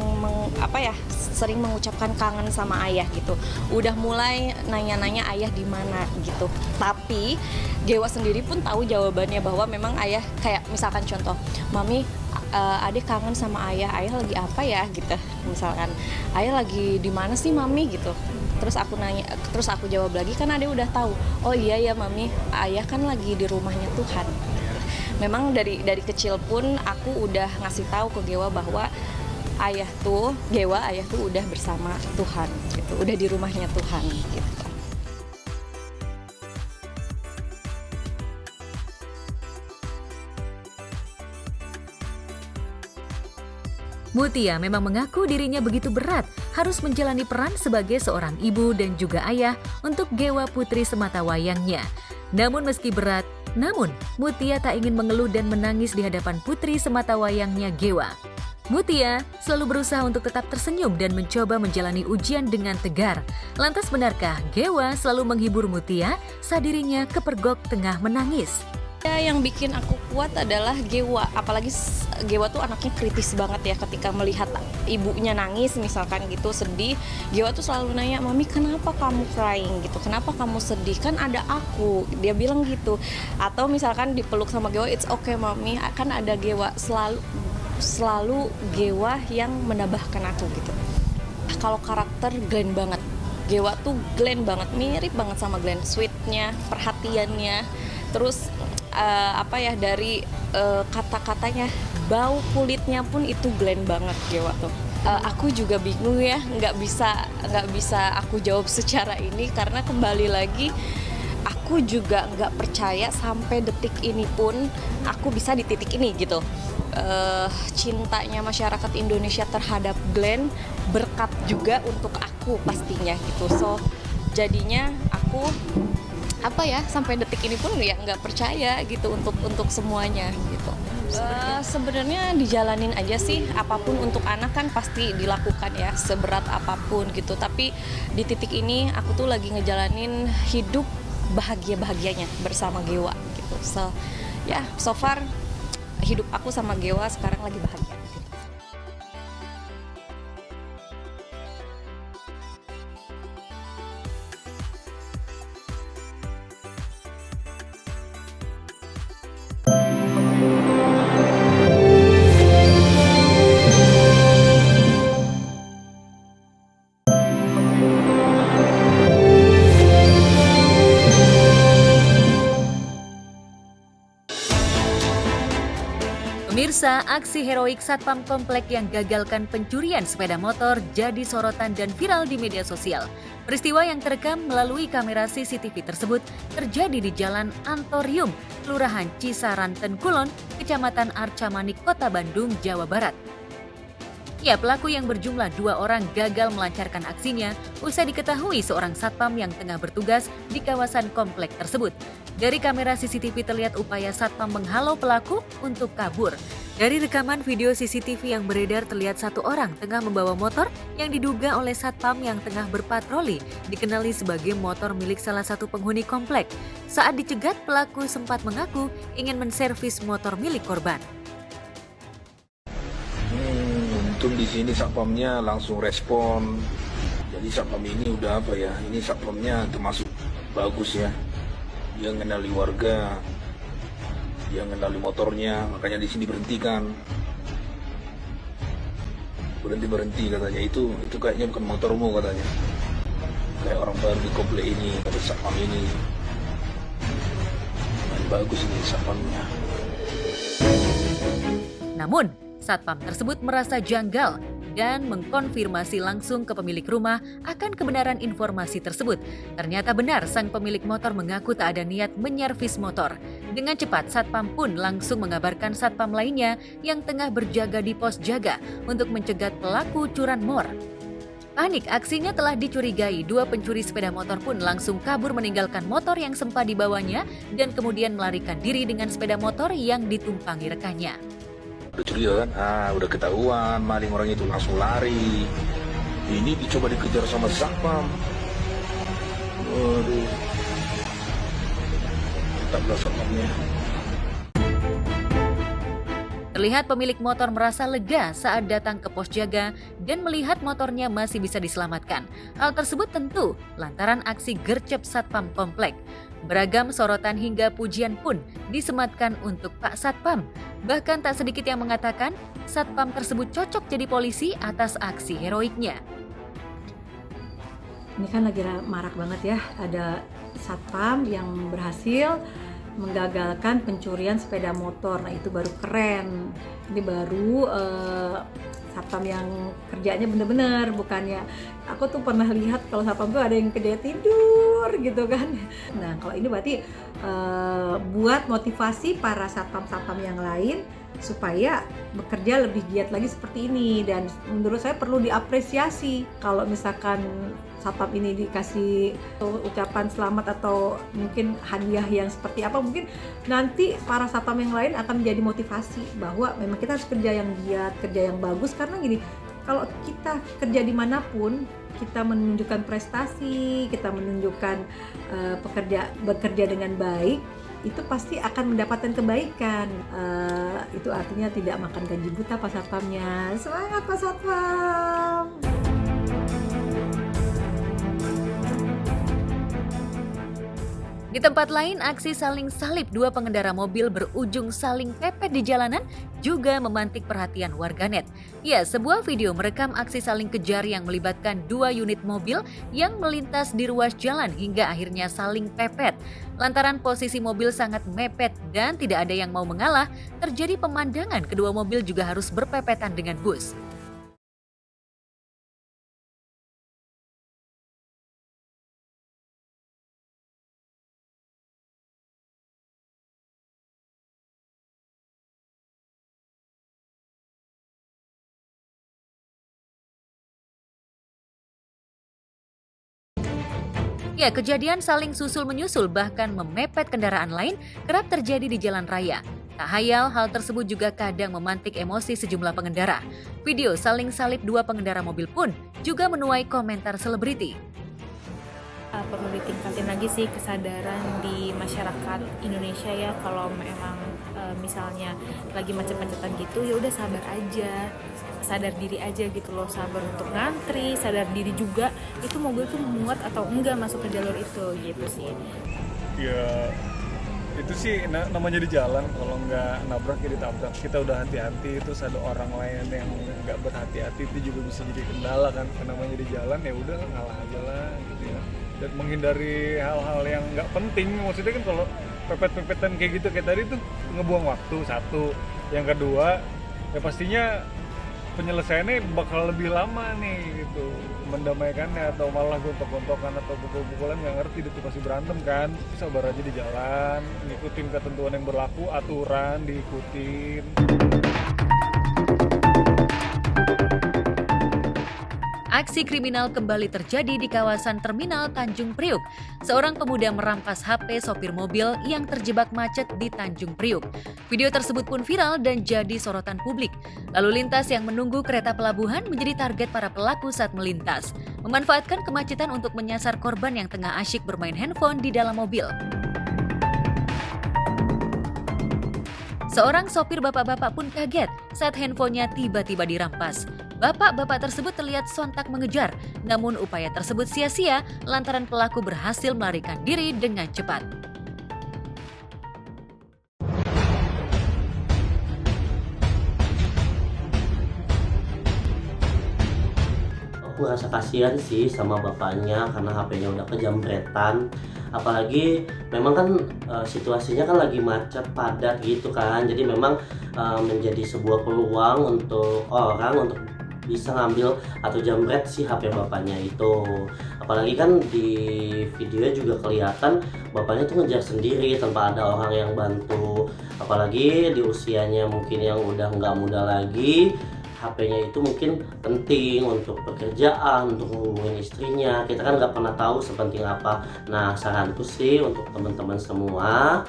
mengucapkan kangen sama ayah gitu. Udah mulai nanya-nanya ayah di mana gitu. Tapi Gewa sendiri pun tahu jawabannya bahwa memang ayah kayak misalkan contoh, Mami adik kangen sama ayah lagi apa ya gitu. Misalkan ayah lagi di mana sih Mami gitu. Terus aku jawab lagi kan Ade udah tahu. Oh iya ya Mami, ayah kan lagi di rumahnya Tuhan. Memang dari kecil pun aku udah ngasih tahu ke Gewa bahwa ayah tuh udah bersama Tuhan gitu, udah di rumahnya Tuhan gitu. Mutia memang mengaku dirinya begitu berat harus menjalani peran sebagai seorang ibu dan juga ayah untuk Gewa putri sematawayangnya. Namun meski berat, Mutia tak ingin mengeluh dan menangis di hadapan putri sematawayangnya Gewa. Mutia selalu berusaha untuk tetap tersenyum dan mencoba menjalani ujian dengan tegar. Lantas benarkah Gewa selalu menghibur Mutia saat dirinya kepergok tengah menangis? Yang bikin aku kuat adalah Gewa, apalagi Gewa tuh anaknya kritis banget ya, ketika melihat ibunya nangis misalkan gitu sedih, Gewa tuh selalu nanya, "Mami, kenapa kamu crying gitu? Kenapa kamu sedih? Kan ada aku." Dia bilang gitu. Atau misalkan dipeluk sama Gewa, "It's okay Mami, kan ada Gewa." Selalu Gewa yang menambahkan aku gitu. Kalau karakter Glenn banget. Gewa tuh Glenn banget, mirip banget sama Glenn, sweetnya, perhatiannya, terus dari kata-katanya, bau kulitnya pun itu Glenn banget Gewa tuh. Aku juga bingung ya, nggak bisa aku jawab secara ini karena kembali lagi aku juga nggak percaya sampai detik ini pun aku bisa di titik ini gitu. Cintanya masyarakat Indonesia terhadap Glenn berkat juga untuk aku pastinya gitu. So jadinya aku sampai detik ini pun ya nggak percaya gitu untuk semuanya gitu. Sebenarnya dijalanin aja sih, apapun untuk anak kan pasti dilakukan ya, seberat apapun gitu. Tapi di titik ini aku tuh lagi ngejalanin hidup bahagianya bersama Gewa gitu. So far hidup aku sama Gewa sekarang lagi bahagia. Pemirsa, aksi heroik Satpam Komplek yang gagalkan pencurian sepeda motor jadi sorotan dan viral di media sosial. Peristiwa yang terekam melalui kamera CCTV tersebut terjadi di Jalan Antorium, Kelurahan Cisaranten Kulon, Kecamatan Arca Manik, Kota Bandung, Jawa Barat. Ya, pelaku yang berjumlah 2 orang gagal melancarkan aksinya usai diketahui seorang satpam yang tengah bertugas di kawasan komplek tersebut. Dari kamera CCTV terlihat upaya satpam menghalau pelaku untuk kabur. Dari rekaman video CCTV yang beredar terlihat 1 orang tengah membawa motor yang diduga oleh satpam yang tengah berpatroli, dikenali sebagai motor milik salah satu penghuni komplek. Saat dicegat, pelaku sempat mengaku ingin menservis motor milik korban. Untung di sini satpamnya langsung respon. Jadi satpam ini udah ini satpamnya termasuk bagus ya. Dia mengenali warga, dia mengenali motornya, makanya di sini berhentikan. Berhenti katanya, itu kayaknya bukan motormu katanya. Kayak orang baru di komplek ini, kata satpam ini. Bagus ini satpamnya. Namun, satpam tersebut merasa janggal dan mengkonfirmasi langsung ke pemilik rumah akan kebenaran informasi tersebut. Ternyata benar, sang pemilik motor mengaku tak ada niat menyervis motor. Dengan cepat, satpam pun langsung mengabarkan satpam lainnya yang tengah berjaga di pos jaga untuk mencegat pelaku curanmor. Panik, aksinya telah dicurigai. 2 pencuri sepeda motor pun langsung kabur meninggalkan motor yang sempat dibawanya dan kemudian melarikan diri dengan sepeda motor yang ditumpangi rekannya. Udah curiga kan? Udah ketahuan maling orang itu langsung lari. Ini dicoba dikejar sama satpam. Waduh. Tetaplah satpamnya. Terlihat pemilik motor merasa lega saat datang ke pos jaga dan melihat motornya masih bisa diselamatkan. Hal tersebut tentu lantaran aksi gercep satpam komplek. Beragam sorotan hingga pujian pun disematkan untuk Pak Satpam. Bahkan tak sedikit yang mengatakan satpam tersebut cocok jadi polisi atas aksi heroiknya. Ini kan lagi marak banget ya, ada satpam yang berhasil menggagalkan pencurian sepeda motor. Nah, itu baru keren. Ini baru satpam yang kerjanya bener-bener, bukannya aku tuh pernah lihat kalau satpam tuh ada yang kerja tidur gitu kan. Nah kalau ini berarti buat motivasi para satpam-satpam yang lain supaya bekerja lebih giat lagi seperti ini. Dan menurut saya perlu diapresiasi kalau misalkan satpam ini dikasih ucapan selamat atau mungkin hadiah yang seperti apa, mungkin nanti para satpam yang lain akan menjadi motivasi bahwa memang kita harus kerja yang giat, kerja yang bagus. Karena gini, kalau kita kerja dimanapun, kita menunjukkan prestasi, kita menunjukkan bekerja dengan baik, itu pasti akan mendapatkan kebaikan. Itu artinya tidak makan gaji buta Pak Satpamnya. Semangat Pak Satpam! Di tempat lain, aksi saling salib dua pengendara mobil berujung saling pepet di jalanan juga memantik perhatian warganet. Ya, sebuah video merekam aksi saling kejar yang melibatkan dua unit mobil yang melintas di ruas jalan hingga akhirnya saling pepet. Lantaran posisi mobil sangat mepet dan tidak ada yang mau mengalah, terjadi pemandangan kedua mobil juga harus berpepetan dengan bus. Ya, kejadian saling susul-menyusul bahkan memepet kendaraan lain kerap terjadi di jalan raya. Tak hayal, hal tersebut juga kadang memantik emosi sejumlah pengendara. Video saling salib dua pengendara mobil pun juga menuai komentar selebriti. Perlu ditingkatin lagi sih kesadaran di masyarakat Indonesia ya, kalau memang misalnya lagi macet-macetan gitu ya udah sabar aja, sadar diri aja gitu loh, sabar untuk ngantri, sadar diri juga itu mobil tuh muat atau enggak masuk ke jalur itu gitu sih. Ya itu sih namanya di jalan, kalau nggak nabrak ya ditabrak. Kita udah hati-hati, terus ada orang lain yang nggak berhati-hati, itu juga bisa jadi kendala kan. Namanya di jalan ya udah ngalah aja lah gitu ya. Dan menghindari hal-hal yang nggak penting, maksudnya kan kalau pepet-pepetan kayak gitu kayak tadi tuh ngebuang waktu satu. Yang kedua ya pastinya penyelesaiannya bakal lebih lama nih gitu, mendamaikannya, atau malah gontok-gontokan atau pukul-pukulan, nggak ngerti itu pasti berantem kan. Sabar aja di jalan, ngikutin ketentuan yang berlaku, aturan diikutin. Aksi kriminal kembali terjadi di kawasan Terminal Tanjung Priuk. Seorang pemuda merampas HP sopir mobil yang terjebak macet di Tanjung Priuk. Video tersebut pun viral dan jadi sorotan publik. Lalu lintas yang menunggu kereta pelabuhan menjadi target para pelaku saat melintas, memanfaatkan kemacetan untuk menyasar korban yang tengah asyik bermain handphone di dalam mobil. Seorang sopir bapak-bapak pun kaget saat handphonenya tiba-tiba dirampas. Bapak-bapak tersebut terlihat sontak mengejar, namun upaya tersebut sia-sia lantaran pelaku berhasil melarikan diri dengan cepat. Aku rasa kasihan sih sama bapaknya karena HP-nya udah kejamretan. Apalagi memang kan situasinya kan lagi macet padat gitu kan, jadi memang menjadi sebuah peluang untuk orang untuk bisa ngambil atau jambret si HP bapaknya itu. Apalagi kan di videonya juga kelihatan bapaknya tuh ngejar sendiri tanpa ada orang yang bantu. Apalagi di usianya mungkin yang udah nggak muda lagi, HP-nya itu mungkin penting untuk pekerjaan, untuk menghubungin istrinya. Kita kan nggak pernah tahu sepenting apa. Nah, saranku sih untuk teman-teman semua,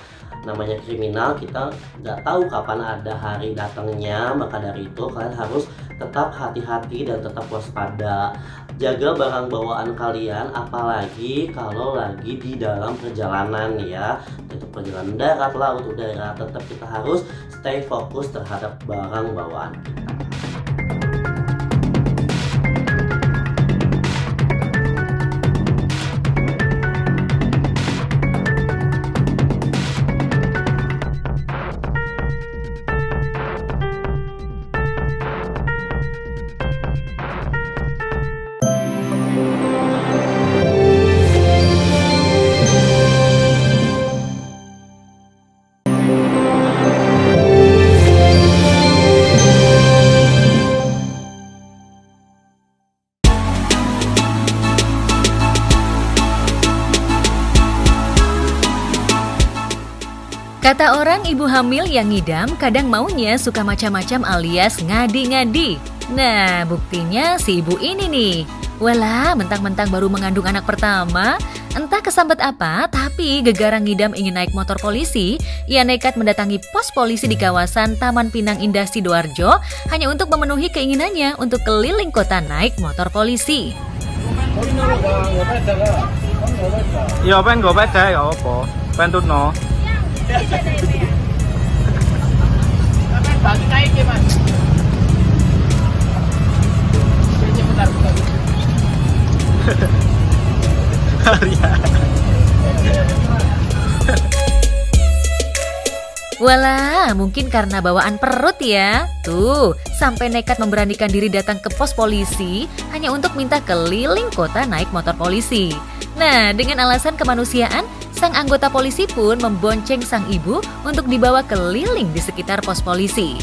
namanya kriminal, kita nggak tahu kapan ada hari datangnya. Maka dari itu kalian harus tetap hati-hati dan tetap waspada. Jaga barang bawaan kalian, apalagi kalau lagi di dalam perjalanan ya. Untuk perjalanan darat, laut, udara, tetap kita harus stay fokus terhadap barang bawaan kita. Kata orang ibu hamil yang ngidam kadang maunya suka macam-macam alias ngadi-ngadi. Nah, buktinya si ibu ini nih. Walah, mentang-mentang baru mengandung anak pertama, entah kesambet apa, tapi gegara ngidam ingin naik motor polisi, ia nekat mendatangi pos polisi di kawasan Taman Pinang Indah Sidoarjo hanya untuk memenuhi keinginannya untuk keliling kota naik motor polisi. Iya, pengen gue baca ya apa? Pengen tutno. Walah, mungkin karena bawaan perut ya. Tuh, sampai nekat memberanikan diri datang ke pos polisi hanya untuk minta keliling kota naik motor polisi. Nah, dengan alasan kemanusiaan, sang anggota polisi pun membonceng sang ibu untuk dibawa keliling di sekitar pos polisi.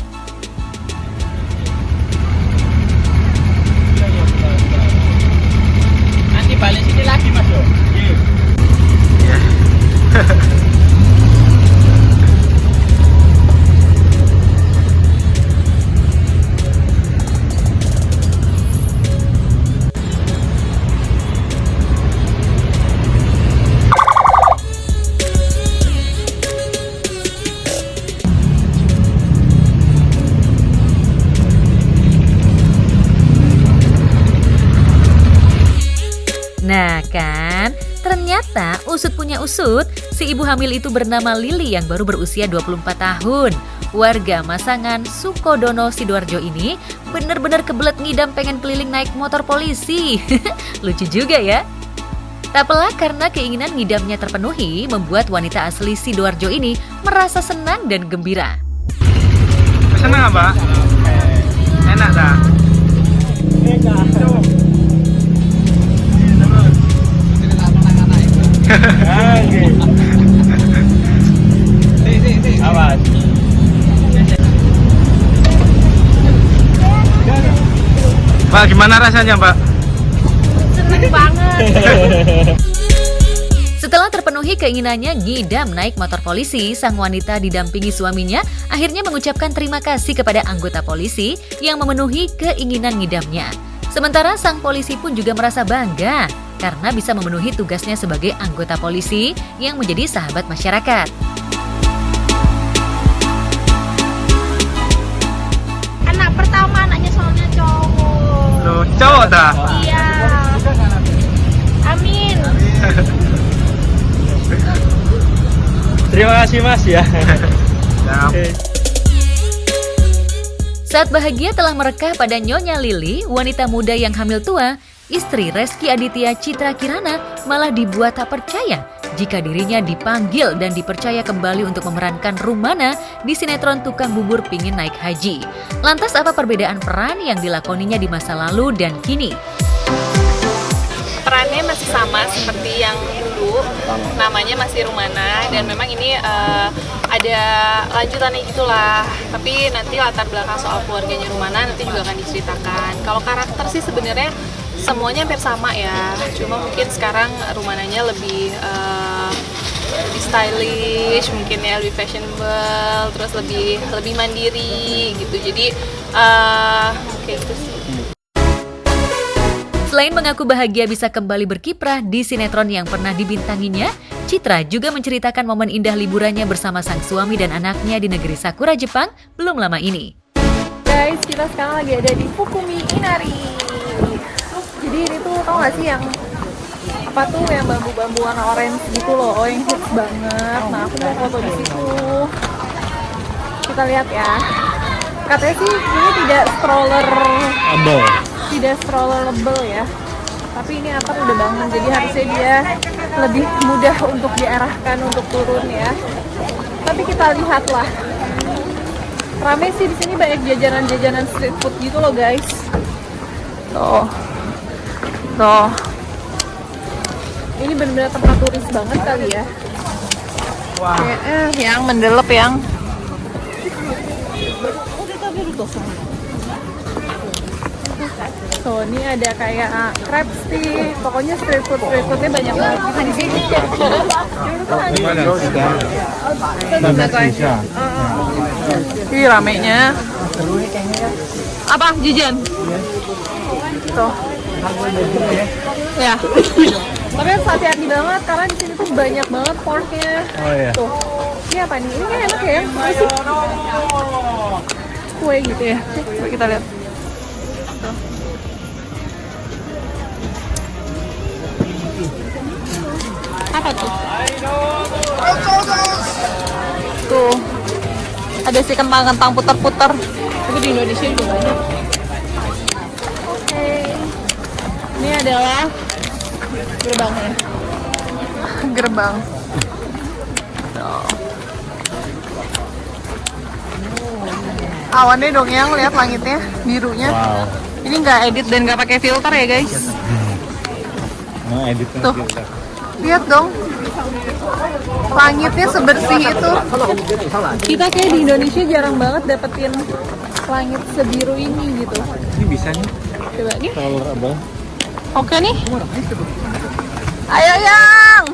Nanti balik sini lagi Mas Yo. Iya. Nah kan, ternyata usut punya usut, si ibu hamil itu bernama Lili yang baru berusia 24 tahun. Warga Masangan, Sukodono, Sidoarjo ini bener-bener kebelet ngidam pengen keliling naik motor polisi. Lucu juga ya. Tak pelak karena keinginan ngidamnya terpenuhi, membuat wanita asli Sidoarjo ini merasa senang dan gembira. Senang apa? Enak dah. Awas. Pak, gimana rasanya, Pak? Seneng banget. Setelah terpenuhi keinginannya ngidam naik motor polisi, sang wanita didampingi suaminya akhirnya mengucapkan terima kasih kepada anggota polisi yang memenuhi keinginan ngidamnya. Sementara sang polisi pun juga merasa bangga karena bisa memenuhi tugasnya sebagai anggota polisi yang menjadi sahabat masyarakat. Anak pertama anaknya soalnya cowok. Loh, cowok dah? Iya. Amin. Terima kasih Mas ya. Saat bahagia telah merekah pada Nyonya Lili, wanita muda yang hamil tua, istri Reski Aditya Citra Kirana malah dibuat tak percaya jika dirinya dipanggil dan dipercaya kembali untuk memerankan Rumana di sinetron Tukang Bubur Pingin Naik Haji. Lantas apa perbedaan peran yang dilakoninya di masa lalu dan kini? Perannya masih sama seperti yang dulu, namanya masih Rumana dan memang ini ada lanjutannya gitulah. Tapi nanti latar belakang soal keluarganya Rumana nanti juga akan diceritakan. Kalau karakter sih sebenarnya semuanya hampir sama ya, cuma mungkin sekarang Rumananya lebih stylish, mungkin ya lebih fashionable, terus lebih mandiri gitu. Jadi kayak gitu sih. Selain mengaku bahagia bisa kembali berkiprah di sinetron yang pernah dibintanginya, Citra juga menceritakan momen indah liburannya bersama sang suami dan anaknya di negeri Sakura, Jepang belum lama ini. Guys, kita sekarang lagi ada di Fukumi Inari. Jadi ini tuh tau gak sih yang apa tuh yang bambu-bambu warna orange gitu loh, yang hits banget. Nah aku mau foto di situ. Kita lihat ya. Katanya sih ini tidak stroller-able ya. Tapi ini atap udah bangun, jadi harusnya dia lebih mudah untuk diarahkan untuk turun ya. Tapi kita lihatlah. Rame sih di sini, banyak jajanan-jajanan street food gitu loh guys. Tuh. Ini benar-benar tempat turis banget kali ya. Wah. Yang mendelep yang. Tuh, ini ada kayak crab stick. Pokoknya street foodnya banyak banget di sini. Ih, ramenya. Apa? Jajan? Tuh. Ya. Tapi harus hati-hati banget karena di sini tuh banyak banget porknya. Oh iya. Tuh. Ini apa nih? Ini kan enak ya. Kue gitu ya. Coba kita lihat. Tuh. Apa tuh? Tuh. Ada si kentang-kentang putar-putar. Tapi di Indonesia juga banyak. Oke. Ini adalah gerbangnya. Gerbang. Tuh. Awannya dong yang lihat langitnya birunya. Wow. Ini nggak edit dan nggak pakai filter ya guys. Nah, edit Tuh. Lihat dong. Langitnya sebersih itu. Kita kayak di Indonesia jarang banget dapetin langit sebiru ini gitu. Ini bisa nih. Coba nih. Colorable. Oke nih. Ayo yang.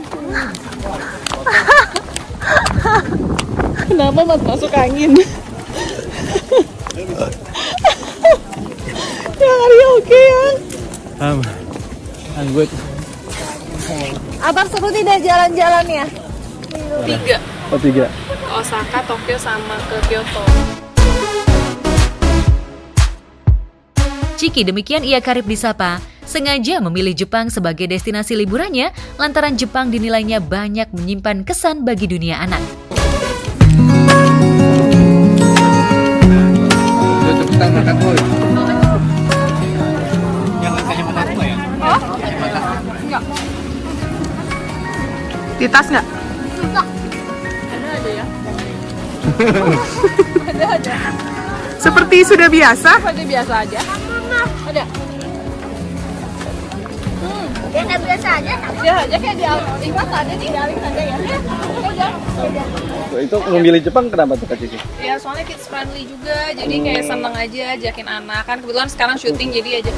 Kenapa masuk angin? Yang are you okay yang? I'm good. Abang seru tidak jalan-jalan ya? 3. Oh 3. Ke Osaka, Tokyo, sama ke Kyoto. Chiki demikian ia karib disapa, sengaja memilih Jepang sebagai destinasi liburannya lantaran Jepang dinilainya banyak menyimpan kesan bagi dunia anak. Kita makan dulu. Yang kacanya makan apa ya? Oh? Enggak. Di tas nggak? Enggak. Ada ya? Ada. Seperti sudah biasa? Seperti biasa aja. Ada. Ya nggak biasa aja. Ya aja kayak di Alif ada nih. Di Alif ada ya? Udah. Itu memilih Jepang kenapa tuh Kak Cici? Ya soalnya kids friendly juga, jadi kayak seneng aja ajakin anak. Kan kebetulan sekarang syuting jadi aja.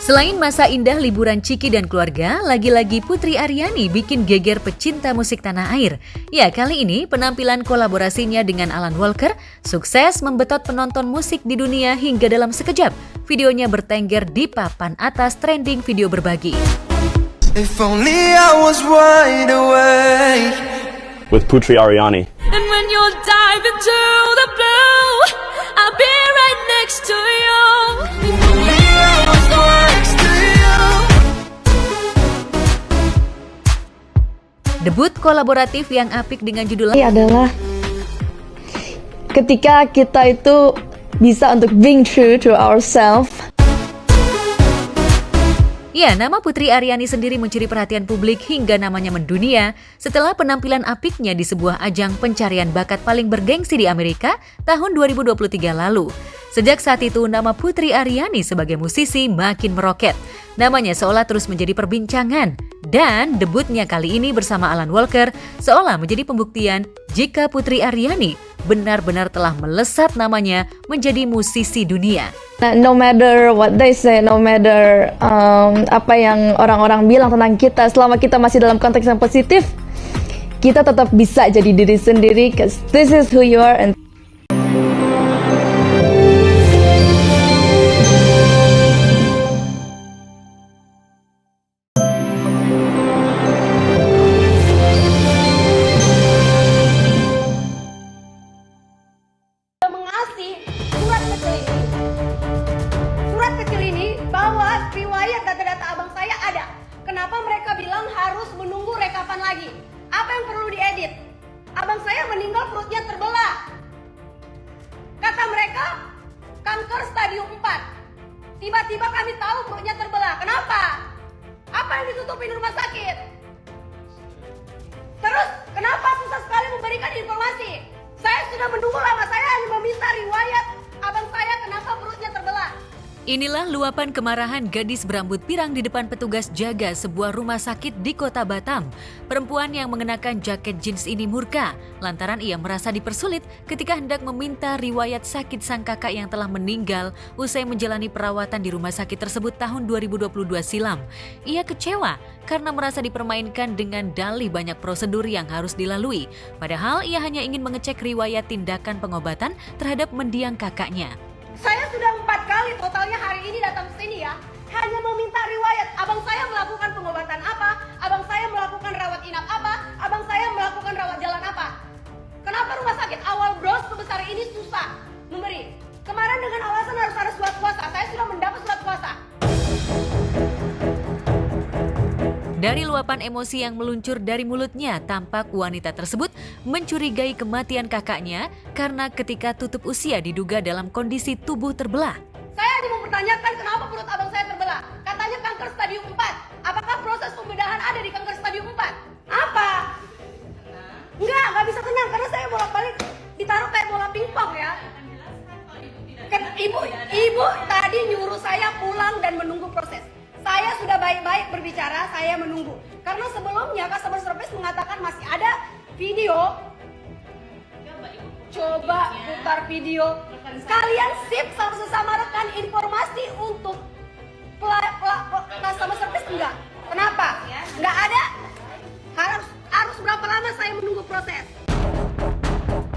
Selain masa indah liburan Chiki dan keluarga, lagi-lagi Putri Aryani bikin geger pecinta musik tanah air. Ya, kali ini penampilan kolaborasinya dengan Alan Walker sukses membetot penonton musik di dunia hingga dalam sekejap. Videonya bertengger di papan atas trending video berbagi. If only I was wide awake. With Putri Aryani. And when you dive into the blue, I'll be right next to you. If only I was next to you. Debut kolaboratif yang apik dengan judul ini adalah ketika kita itu bisa untuk being true to ourselves. Ya, nama Putri Aryani sendiri mencuri perhatian publik hingga namanya mendunia setelah penampilan apiknya di sebuah ajang pencarian bakat paling bergengsi di Amerika tahun 2023 lalu. Sejak saat itu, nama Putri Aryani sebagai musisi makin meroket. Namanya seolah terus menjadi perbincangan. Dan debutnya kali ini bersama Alan Walker seolah menjadi pembuktian jika Putri Aryani benar-benar telah melesat namanya menjadi musisi dunia. No matter what they say, no matter apa yang orang-orang bilang tentang kita, selama kita masih dalam konteks yang positif, kita tetap bisa jadi diri sendiri, cause this is who you are. And surat kecil ini bahwa riwayat data-data abang saya ada. Kenapa mereka bilang harus menunggu rekapan lagi? Apa yang perlu diedit? Abang saya meninggal perutnya terbelah. Kata mereka kanker stadium 4. Tiba-tiba kami tahu perutnya terbelah. Kenapa? Apa yang ditutupin rumah sakit? Terus kenapa susah sekali memberikan informasi? Saya sudah menunggu lama, saya hanya meminta riwayat abang saya kenapa perutnya terbelah. Inilah luapan kemarahan gadis berambut pirang di depan petugas jaga sebuah rumah sakit di kota Batam. Perempuan yang mengenakan jaket jeans ini murka lantaran ia merasa dipersulit ketika hendak meminta riwayat sakit sang kakak yang telah meninggal usai menjalani perawatan di rumah sakit tersebut tahun 2022 silam. Ia kecewa karena merasa dipermainkan dengan dalih banyak prosedur yang harus dilalui. Padahal ia hanya ingin mengecek riwayat tindakan pengobatan terhadap mendiang kakaknya. Saya sudah 4 kali totalnya hari ini datang ke sini ya. Hanya meminta riwayat. Abang saya melakukan pengobatan apa? Abang saya melakukan rawat inap apa? Abang saya melakukan rawat jalan apa? Kenapa rumah sakit awal bros sebesar ini susah memberi? Kemarin dengan alasan harus ada surat kuasa. Saya sudah mendapat surat kuasa. Dari luapan emosi yang meluncur dari mulutnya, tampak wanita tersebut mencurigai kematian kakaknya karena ketika tutup usia diduga dalam kondisi tubuh terbelah. Saya hanya mempertanyakan kenapa perut abang saya terbelah. Katanya kanker stadium 4. Apakah proses pembedahan ada di kanker stadium 4? Apa? Enggak bisa tenang karena saya bolak-balik ditaruh kayak bola pingpong ya. Ibu tadi nyuruh saya pulang dan menunggu proses. Saya sudah baik-baik berbicara, saya menunggu. Karena sebelumnya customer service mengatakan masih ada video. Coba putar video. Kalian sip sama sesama rekan informasi untuk customer service enggak? Kenapa? Enggak ada? Harus berapa lama saya menunggu proses?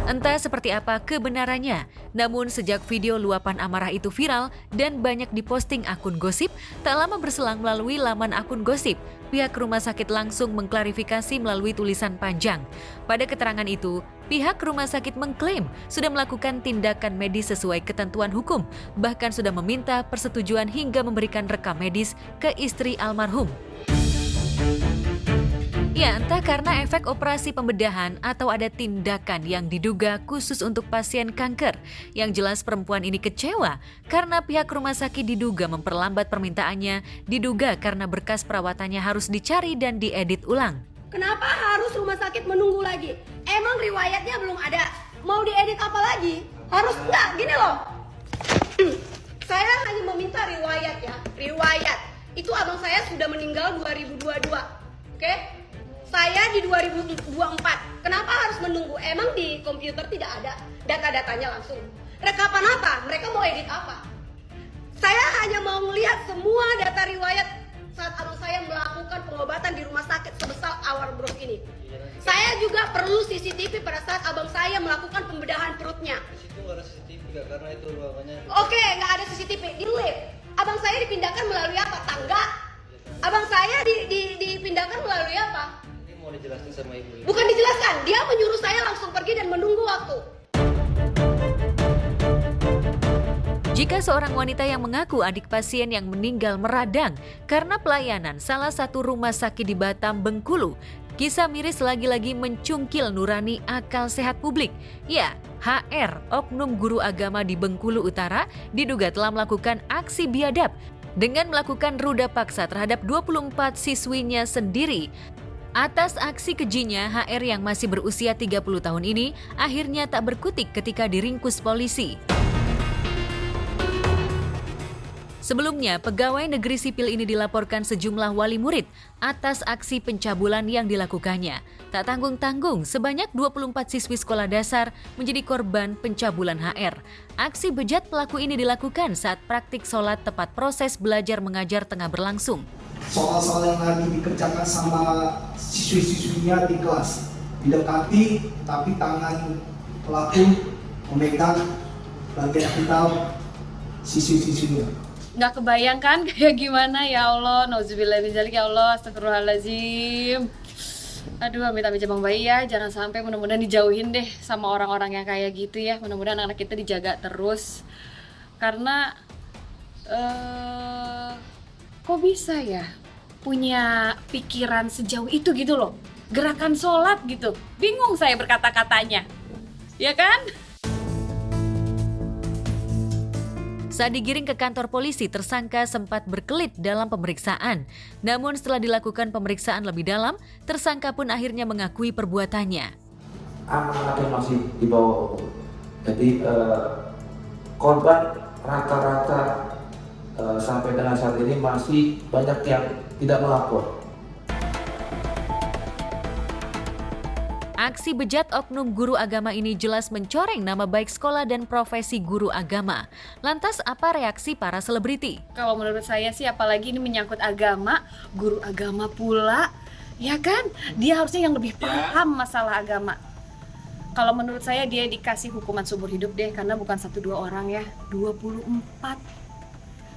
Entah seperti apa kebenarannya, namun sejak video luapan amarah itu viral dan banyak diposting akun gosip, tak lama berselang melalui laman akun gosip, pihak rumah sakit langsung mengklarifikasi melalui tulisan panjang. Pada keterangan itu, pihak rumah sakit mengklaim sudah melakukan tindakan medis sesuai ketentuan hukum, bahkan sudah meminta persetujuan hingga memberikan rekam medis ke istri almarhum. Ya, entah karena efek operasi pembedahan atau ada tindakan yang diduga khusus untuk pasien kanker. Yang jelas perempuan ini kecewa karena pihak rumah sakit diduga memperlambat permintaannya, diduga karena berkas perawatannya harus dicari dan diedit ulang. Kenapa harus rumah sakit menunggu lagi? Emang riwayatnya belum ada. Mau diedit apa lagi? Harus enggak, gini loh. Saya hanya meminta riwayat ya. Riwayat. Itu abang saya sudah meninggal 2022. Oke? Saya di 2024. Kenapa harus menunggu? Emang di komputer tidak ada data-datanya langsung? Rekapan apa? Mereka mau edit apa? Saya hanya mau melihat semua data riwayat saat abang saya melakukan pengobatan di rumah sakit sebesar Awal Bros ini. Saya juga perlu CCTV pada saat abang saya melakukan pembedahan perutnya. Di situ nggak ada CCTV karena itu ruangannya. Oke, nggak ada CCTV di lift. Abang saya dipindahkan melalui apa? Tangga. Abang saya dipindahkan melalui apa? Mau dijelaskan sama ibu. Bukan dijelaskan, dia menyuruh saya langsung pergi dan menunggu waktu. Jika seorang wanita yang mengaku adik pasien yang meninggal meradang karena pelayanan salah satu rumah sakit di Batam, Bengkulu, kisah miris lagi-lagi mencungkil nurani akal sehat publik. Ya, HR, oknum guru agama di Bengkulu Utara, diduga telah melakukan aksi biadab dengan melakukan ruda paksa terhadap 24 siswinya sendiri. Atas aksi kejinya, HR yang masih berusia 30 tahun ini akhirnya tak berkutik ketika diringkus polisi. Sebelumnya, pegawai negeri sipil ini dilaporkan sejumlah wali murid atas aksi pencabulan yang dilakukannya. Tak tanggung-tanggung, sebanyak 24 siswi sekolah dasar menjadi korban pencabulan HR. Aksi bejat pelaku ini dilakukan saat praktik sholat tepat proses belajar mengajar tengah berlangsung. Soal-soal yang lagi dikerjakan sama siswi-siswinya di kelas didekati, tapi tangan pelaku memegang bagian vital siswi-siswinya. Nggak kebayang kan kayak gimana, ya Allah, nauzubillah min dzalik, ya Allah, astagfirullahaladzim. Aduh, amit-amit Bang Bayi ya, jangan sampai, mudah-mudahan dijauhin deh sama orang-orang yang kayak gitu ya. Mudah-mudahan anak kita dijaga terus. Karena kok bisa ya punya pikiran sejauh itu gitu loh. Gerakan sholat gitu, bingung saya berkata-katanya, ya kan? Saat digiring ke kantor polisi, tersangka sempat berkelit dalam pemeriksaan. Namun setelah dilakukan pemeriksaan lebih dalam, tersangka pun akhirnya mengakui perbuatannya. Anak-anak masih di bawah umur. Jadi korban rata-rata sampai dengan saat ini masih banyak yang tidak melapor. Aksi bejat oknum guru agama ini jelas mencoreng nama baik sekolah dan profesi guru agama. Lantas apa reaksi para selebriti? Kalau menurut saya sih, apalagi ini menyangkut agama, guru agama pula, ya kan? Dia harusnya yang lebih paham masalah agama. Kalau menurut saya dia dikasih hukuman seumur hidup deh, karena bukan 1-2 orang ya, 24.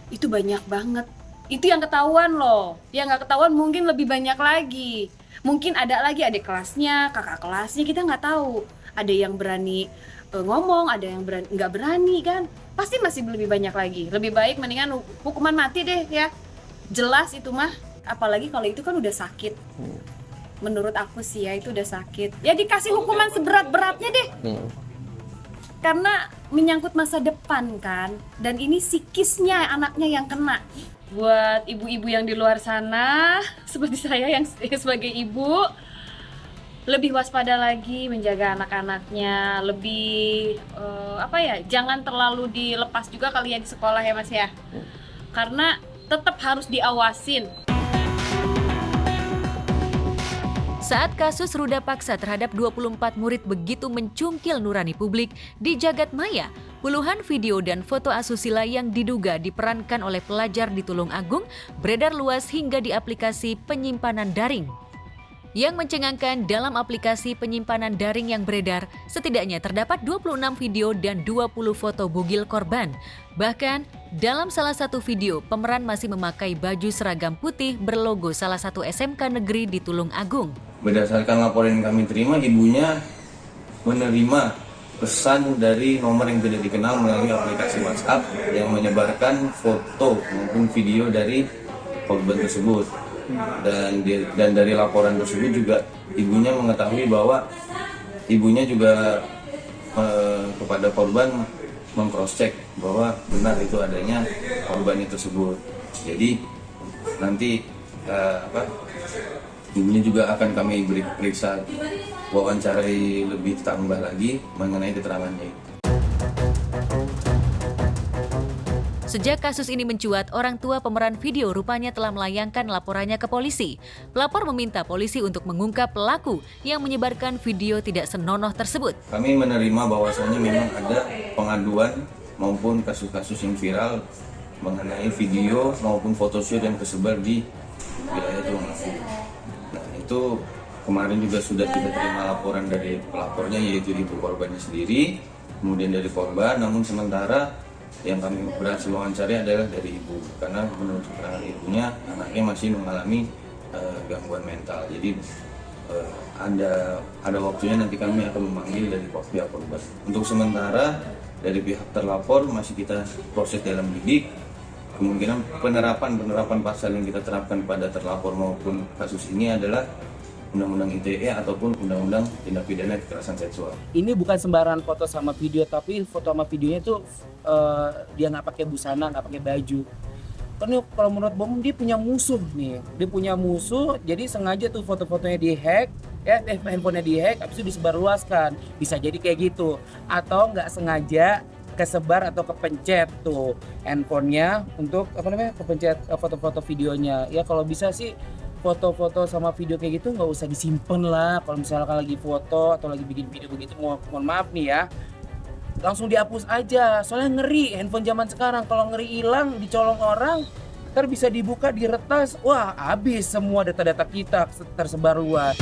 Itu banyak banget. Itu yang ketahuan loh. Yang nggak ketahuan mungkin lebih banyak lagi. Mungkin ada lagi adik kelasnya, kakak kelasnya, kita nggak tahu. Ada yang berani ngomong, ada yang nggak berani kan. Pasti masih lebih banyak lagi. Lebih baik mendingan hukuman mati deh ya. Jelas itu mah. Apalagi kalau itu kan udah sakit. Menurut aku sih ya itu udah sakit. Ya dikasih hukuman seberat-beratnya deh. Karena menyangkut masa depan kan. Dan ini psikisnya anaknya yang kena. Buat ibu-ibu yang di luar sana, seperti saya yang sebagai ibu, lebih waspada lagi menjaga anak-anaknya, lebih jangan terlalu dilepas juga kali ya di sekolah ya Mas ya. Karena tetap harus diawasin. Saat kasus ruda paksa terhadap 24 murid begitu mencungkil nurani publik di jagat maya, puluhan video dan foto asusila yang diduga diperankan oleh pelajar di Tulung Agung beredar luas hingga di aplikasi penyimpanan daring. Yang mencengangkan, dalam aplikasi penyimpanan daring yang beredar, setidaknya terdapat 26 video dan 20 foto bugil korban. Bahkan, dalam salah satu video, pemeran masih memakai baju seragam putih berlogo salah satu SMK negeri di Tulung Agung. Berdasarkan laporan yang kami terima, ibunya menerima pesan dari nomor yang tidak dikenal melalui aplikasi WhatsApp yang menyebarkan foto maupun video dari korban tersebut. Dan dari laporan tersebut juga ibunya mengetahui bahwa ibunya juga kepada korban meng-cross-check bahwa benar itu adanya korban tersebut. Jadi nanti ibunya juga akan kami beri periksa, wawancarai lebih tambah lagi mengenai keterangannya. Sejak kasus ini mencuat, orang tua pemeran video rupanya telah melayangkan laporannya ke polisi. Pelapor meminta polisi untuk mengungkap pelaku yang menyebarkan video tidak senonoh tersebut. Kami menerima bahwasannya memang ada pengaduan maupun kasus-kasus yang viral mengenai video maupun photoshoot yang tersebar di wilayah Tulung Agung. Nah, itu kemarin juga sudah kita terima laporan dari pelapornya, yaitu ibu korbannya sendiri, kemudian dari korban, namun sementara yang kami berhasil wawancari adalah dari ibu, karena menurut keterangan ibunya anaknya masih mengalami gangguan mental. Jadi ada waktunya nanti kami akan memanggil dari pihak korban. Untuk sementara dari pihak terlapor masih kita proses dalam lidik. Kemungkinan penerapan pasal yang kita terapkan pada terlapor maupun kasus ini adalah Undang-Undang ITE ataupun Undang-Undang Tindak Pidana Kekerasan Seksual. Ini bukan sembarangan foto sama video, tapi foto sama videonya itu dia nggak pakai busana, nggak pakai baju. Karena kalau menurut Bom dia punya musuh nih, dia punya musuh, jadi sengaja tuh foto-fotonya dihack, handphonenya dihack, habis itu disebarluaskan. Bisa jadi kayak gitu, atau nggak sengaja kesebar atau kepencet tuh handphonenya untuk kepencet foto-foto videonya. Ya kalau bisa sih foto-foto sama video kayak gitu nggak usah disimpan lah. Kalau misalkan lagi foto atau lagi bikin video begitu, mohon maaf nih ya, langsung dihapus aja. Soalnya ngeri handphone zaman sekarang, kalau ngeri hilang dicolong orang, ntar bisa dibuka diretas, wah habis semua data-data kita tersebar luas.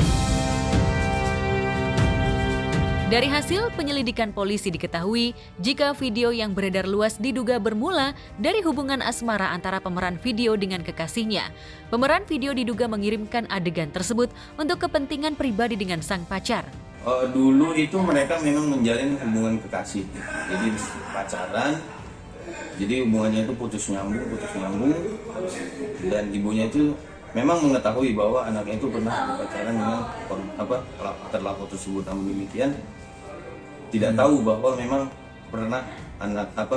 Dari hasil penyelidikan polisi diketahui jika video yang beredar luas diduga bermula dari hubungan asmara antara pemeran video dengan kekasihnya. Pemeran video diduga mengirimkan adegan tersebut untuk kepentingan pribadi dengan sang pacar. Dulu itu mereka memang menjalin hubungan kekasih, jadi pacaran, jadi hubungannya itu putus nyambung, dan ibunya itu memang mengetahui bahwa anaknya itu pernah pacaran dengan terlapor tersebut, namun demikian tidak tahu bahwa memang pernah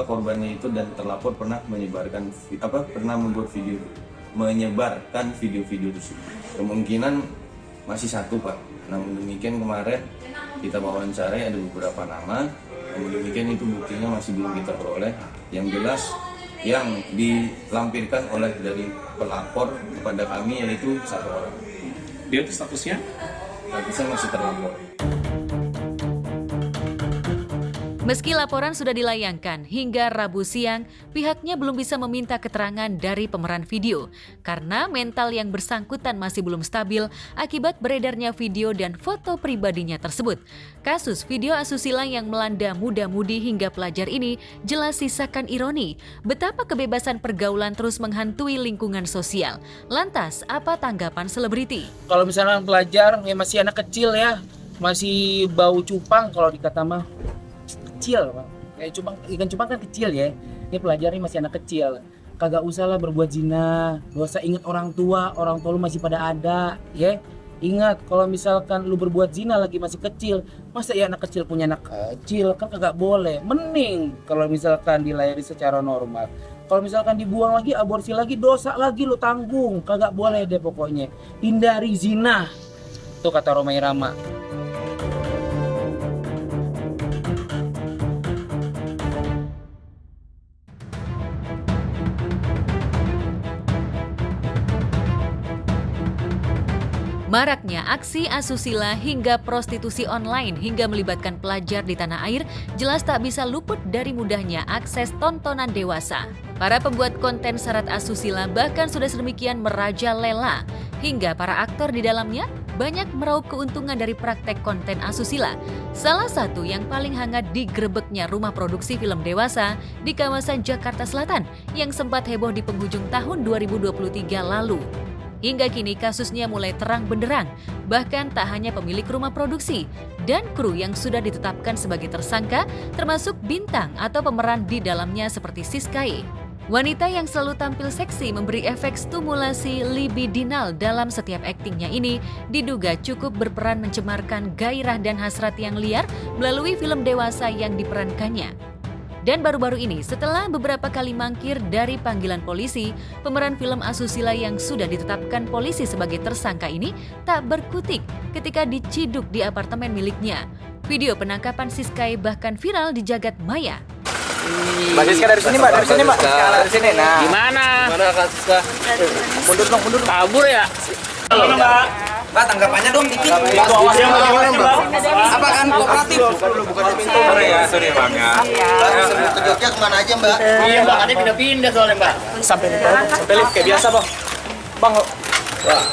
korbannya itu dan terlapor pernah menyebarkan menyebarkan video-video tersebut. Kemungkinan masih satu, Pak. Namun demikian kemarin kita wawancarai ada beberapa nama. Namun demikian itu buktinya masih belum kita peroleh. Yang jelas yang dilampirkan oleh dari pelapor kepada kami, yaitu 1 orang. Dia statusnya? Statusnya masih terlapor. Meski laporan sudah dilayangkan hingga Rabu siang, pihaknya belum bisa meminta keterangan dari pemeran video karena mental yang bersangkutan masih belum stabil akibat beredarnya video dan foto pribadinya tersebut. Kasus video asusila yang melanda muda-mudi hingga pelajar ini jelas sisakan ironi betapa kebebasan pergaulan terus menghantui lingkungan sosial. Lantas, apa tanggapan selebriti? Kalau misalnya pelajar yang masih anak kecil ya, masih bau cupang kalau dikata mah. Kecil, Pak. Kayak cupang, ikan cupang kan kecil ya. Ini pelajar ini masih anak kecil. Kagak usah lah berbuat zina. Gak usah ingat orang tua lu masih pada ada, ya. Ingat kalau misalkan lu berbuat zina lagi masih kecil, masa ya anak kecil punya anak kecil, kan kagak boleh. Mending kalau misalkan dilayani secara normal. Kalau misalkan dibuang lagi, aborsi lagi, dosa lagi lu tanggung. Kagak boleh deh pokoknya. Hindari zina. Itu kata Romai Rama. Maraknya aksi asusila hingga prostitusi online hingga melibatkan pelajar di tanah air jelas tak bisa luput dari mudahnya akses tontonan dewasa. Para pembuat konten syarat asusila bahkan sudah sedemikian merajalela hingga para aktor di dalamnya banyak meraup keuntungan dari praktek konten asusila. Salah satu yang paling hangat digerebeknya rumah produksi film dewasa di kawasan Jakarta Selatan yang sempat heboh di penghujung tahun 2023 lalu. Hingga kini kasusnya mulai terang benderang, bahkan tak hanya pemilik rumah produksi dan kru yang sudah ditetapkan sebagai tersangka, termasuk bintang atau pemeran di dalamnya seperti Siskae. Wanita yang selalu tampil seksi memberi efek stimulasi libidinal dalam setiap aktingnya ini diduga cukup berperan mencemarkan gairah dan hasrat yang liar melalui film dewasa yang diperankannya. Dan baru-baru ini, setelah beberapa kali mangkir dari panggilan polisi, pemeran film asusila yang sudah ditetapkan polisi sebagai tersangka ini tak berkutik ketika diciduk di apartemen miliknya. Video penangkapan Siskae bahkan viral di jagat maya. Mbak Siska dari sini, Mbak. Dari sini, Mbak. Dari sini. Nah. Gimana? Gimana Kak Siska? Mundur dong, mundur. Kabur ya? Halo, Mbak. Mbak, tanggapannya dong dikit. Itu awasnya gimana, Mbak? Apa kan kooperatif? Bukan pintu ya, sorry Bang ya. Mbak, sebelum ke Jogja kemana aja, Mbak? Iya, Mbak. Ada pindah-pindah soalnya, Mbak. Sampai lift kayak biasa, Bang. Bang. Wah.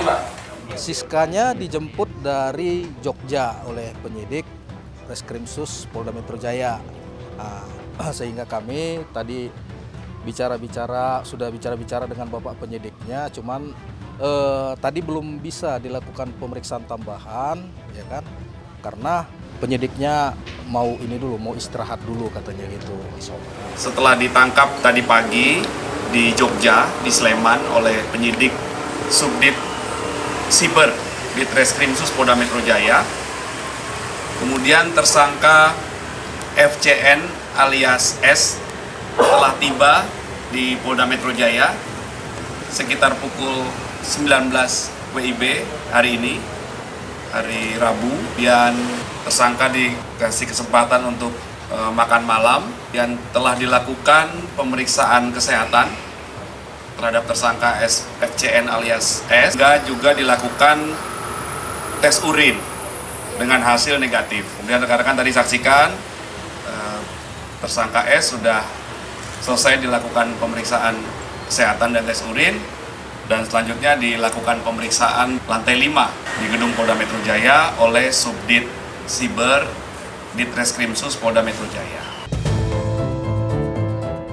Mbak. Siskanya dijemput dari Jogja oleh penyidik Reskrimsus Polda Metro Jaya. Sehingga kami tadi sudah bicara dengan Bapak penyidiknya, cuman tadi belum bisa dilakukan pemeriksaan tambahan, ya kan? Karena penyidiknya mau istirahat dulu katanya gitu. Setelah ditangkap tadi pagi di Jogja, di Sleman oleh penyidik Subdit Siber di Reskrimsus Polda Metro Jaya. Kemudian tersangka FCN alias S telah tiba di Polda Metro Jaya sekitar pukul 19 WIB hari ini, hari Rabu. Dan tersangka dikasih kesempatan untuk makan malam dan telah dilakukan pemeriksaan kesehatan terhadap tersangka FCN alias S. Juga dilakukan tes urin dengan hasil negatif. Kemudian rekan-rekan tadi saksikan tersangka S sudah selesai dilakukan pemeriksaan kesehatan dan tes urin, dan selanjutnya dilakukan pemeriksaan lantai 5 di gedung Polda Metro Jaya oleh Subdit Siber di Reskrimsus Polda Metro Jaya.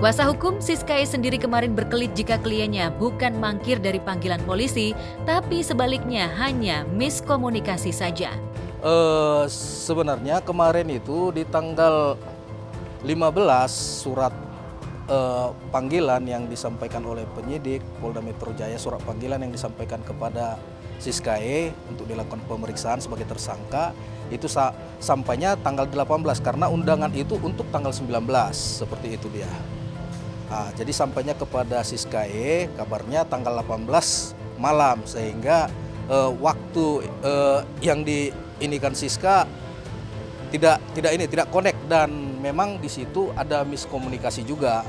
Kuasa hukum Siskae sendiri kemarin berkelit jika kliennya bukan mangkir dari panggilan polisi, tapi sebaliknya hanya miskomunikasi saja. Sebenarnya kemarin itu di tanggal 15 surat panggilan yang disampaikan oleh penyidik Polda Metro Jaya, surat panggilan yang disampaikan kepada Siskae untuk dilakukan pemeriksaan sebagai tersangka, itu sampainya tanggal 18 karena undangan itu untuk tanggal 19, seperti itu dia. Jadi sampainya kepada Siskae kabarnya tanggal 18 malam, sehingga waktu yang diinikan Siska tidak connect, dan memang di situ ada miskomunikasi juga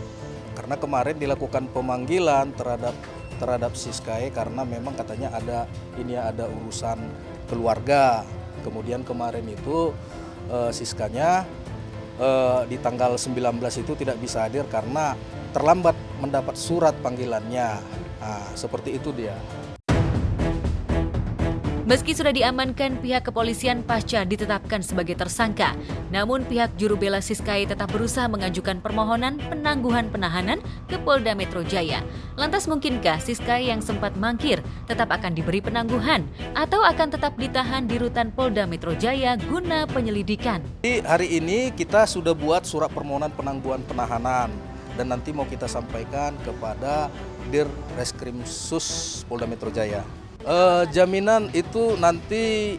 karena kemarin dilakukan pemanggilan terhadap Siskae karena memang katanya ada urusan keluarga. Kemudian kemarin itu Siskanya di tanggal 19 itu tidak bisa hadir karena terlambat mendapat surat panggilannya. Nah, seperti itu dia. Meski sudah diamankan pihak kepolisian pasca ditetapkan sebagai tersangka, namun pihak juru bela Siskae tetap berusaha mengajukan permohonan penangguhan penahanan ke Polda Metro Jaya. Lantas mungkinkah Siskae yang sempat mangkir tetap akan diberi penangguhan atau akan tetap ditahan di rutan Polda Metro Jaya guna penyelidikan? Hari ini kita sudah buat surat permohonan penangguhan penahanan dan nanti mau kita sampaikan kepada Dir Reskrimsus Polda Metro Jaya. Jaminan itu nanti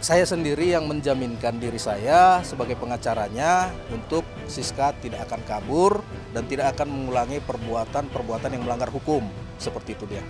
saya sendiri yang menjaminkan diri saya sebagai pengacaranya untuk Siska tidak akan kabur dan tidak akan mengulangi perbuatan yang melanggar hukum. Seperti itu dia.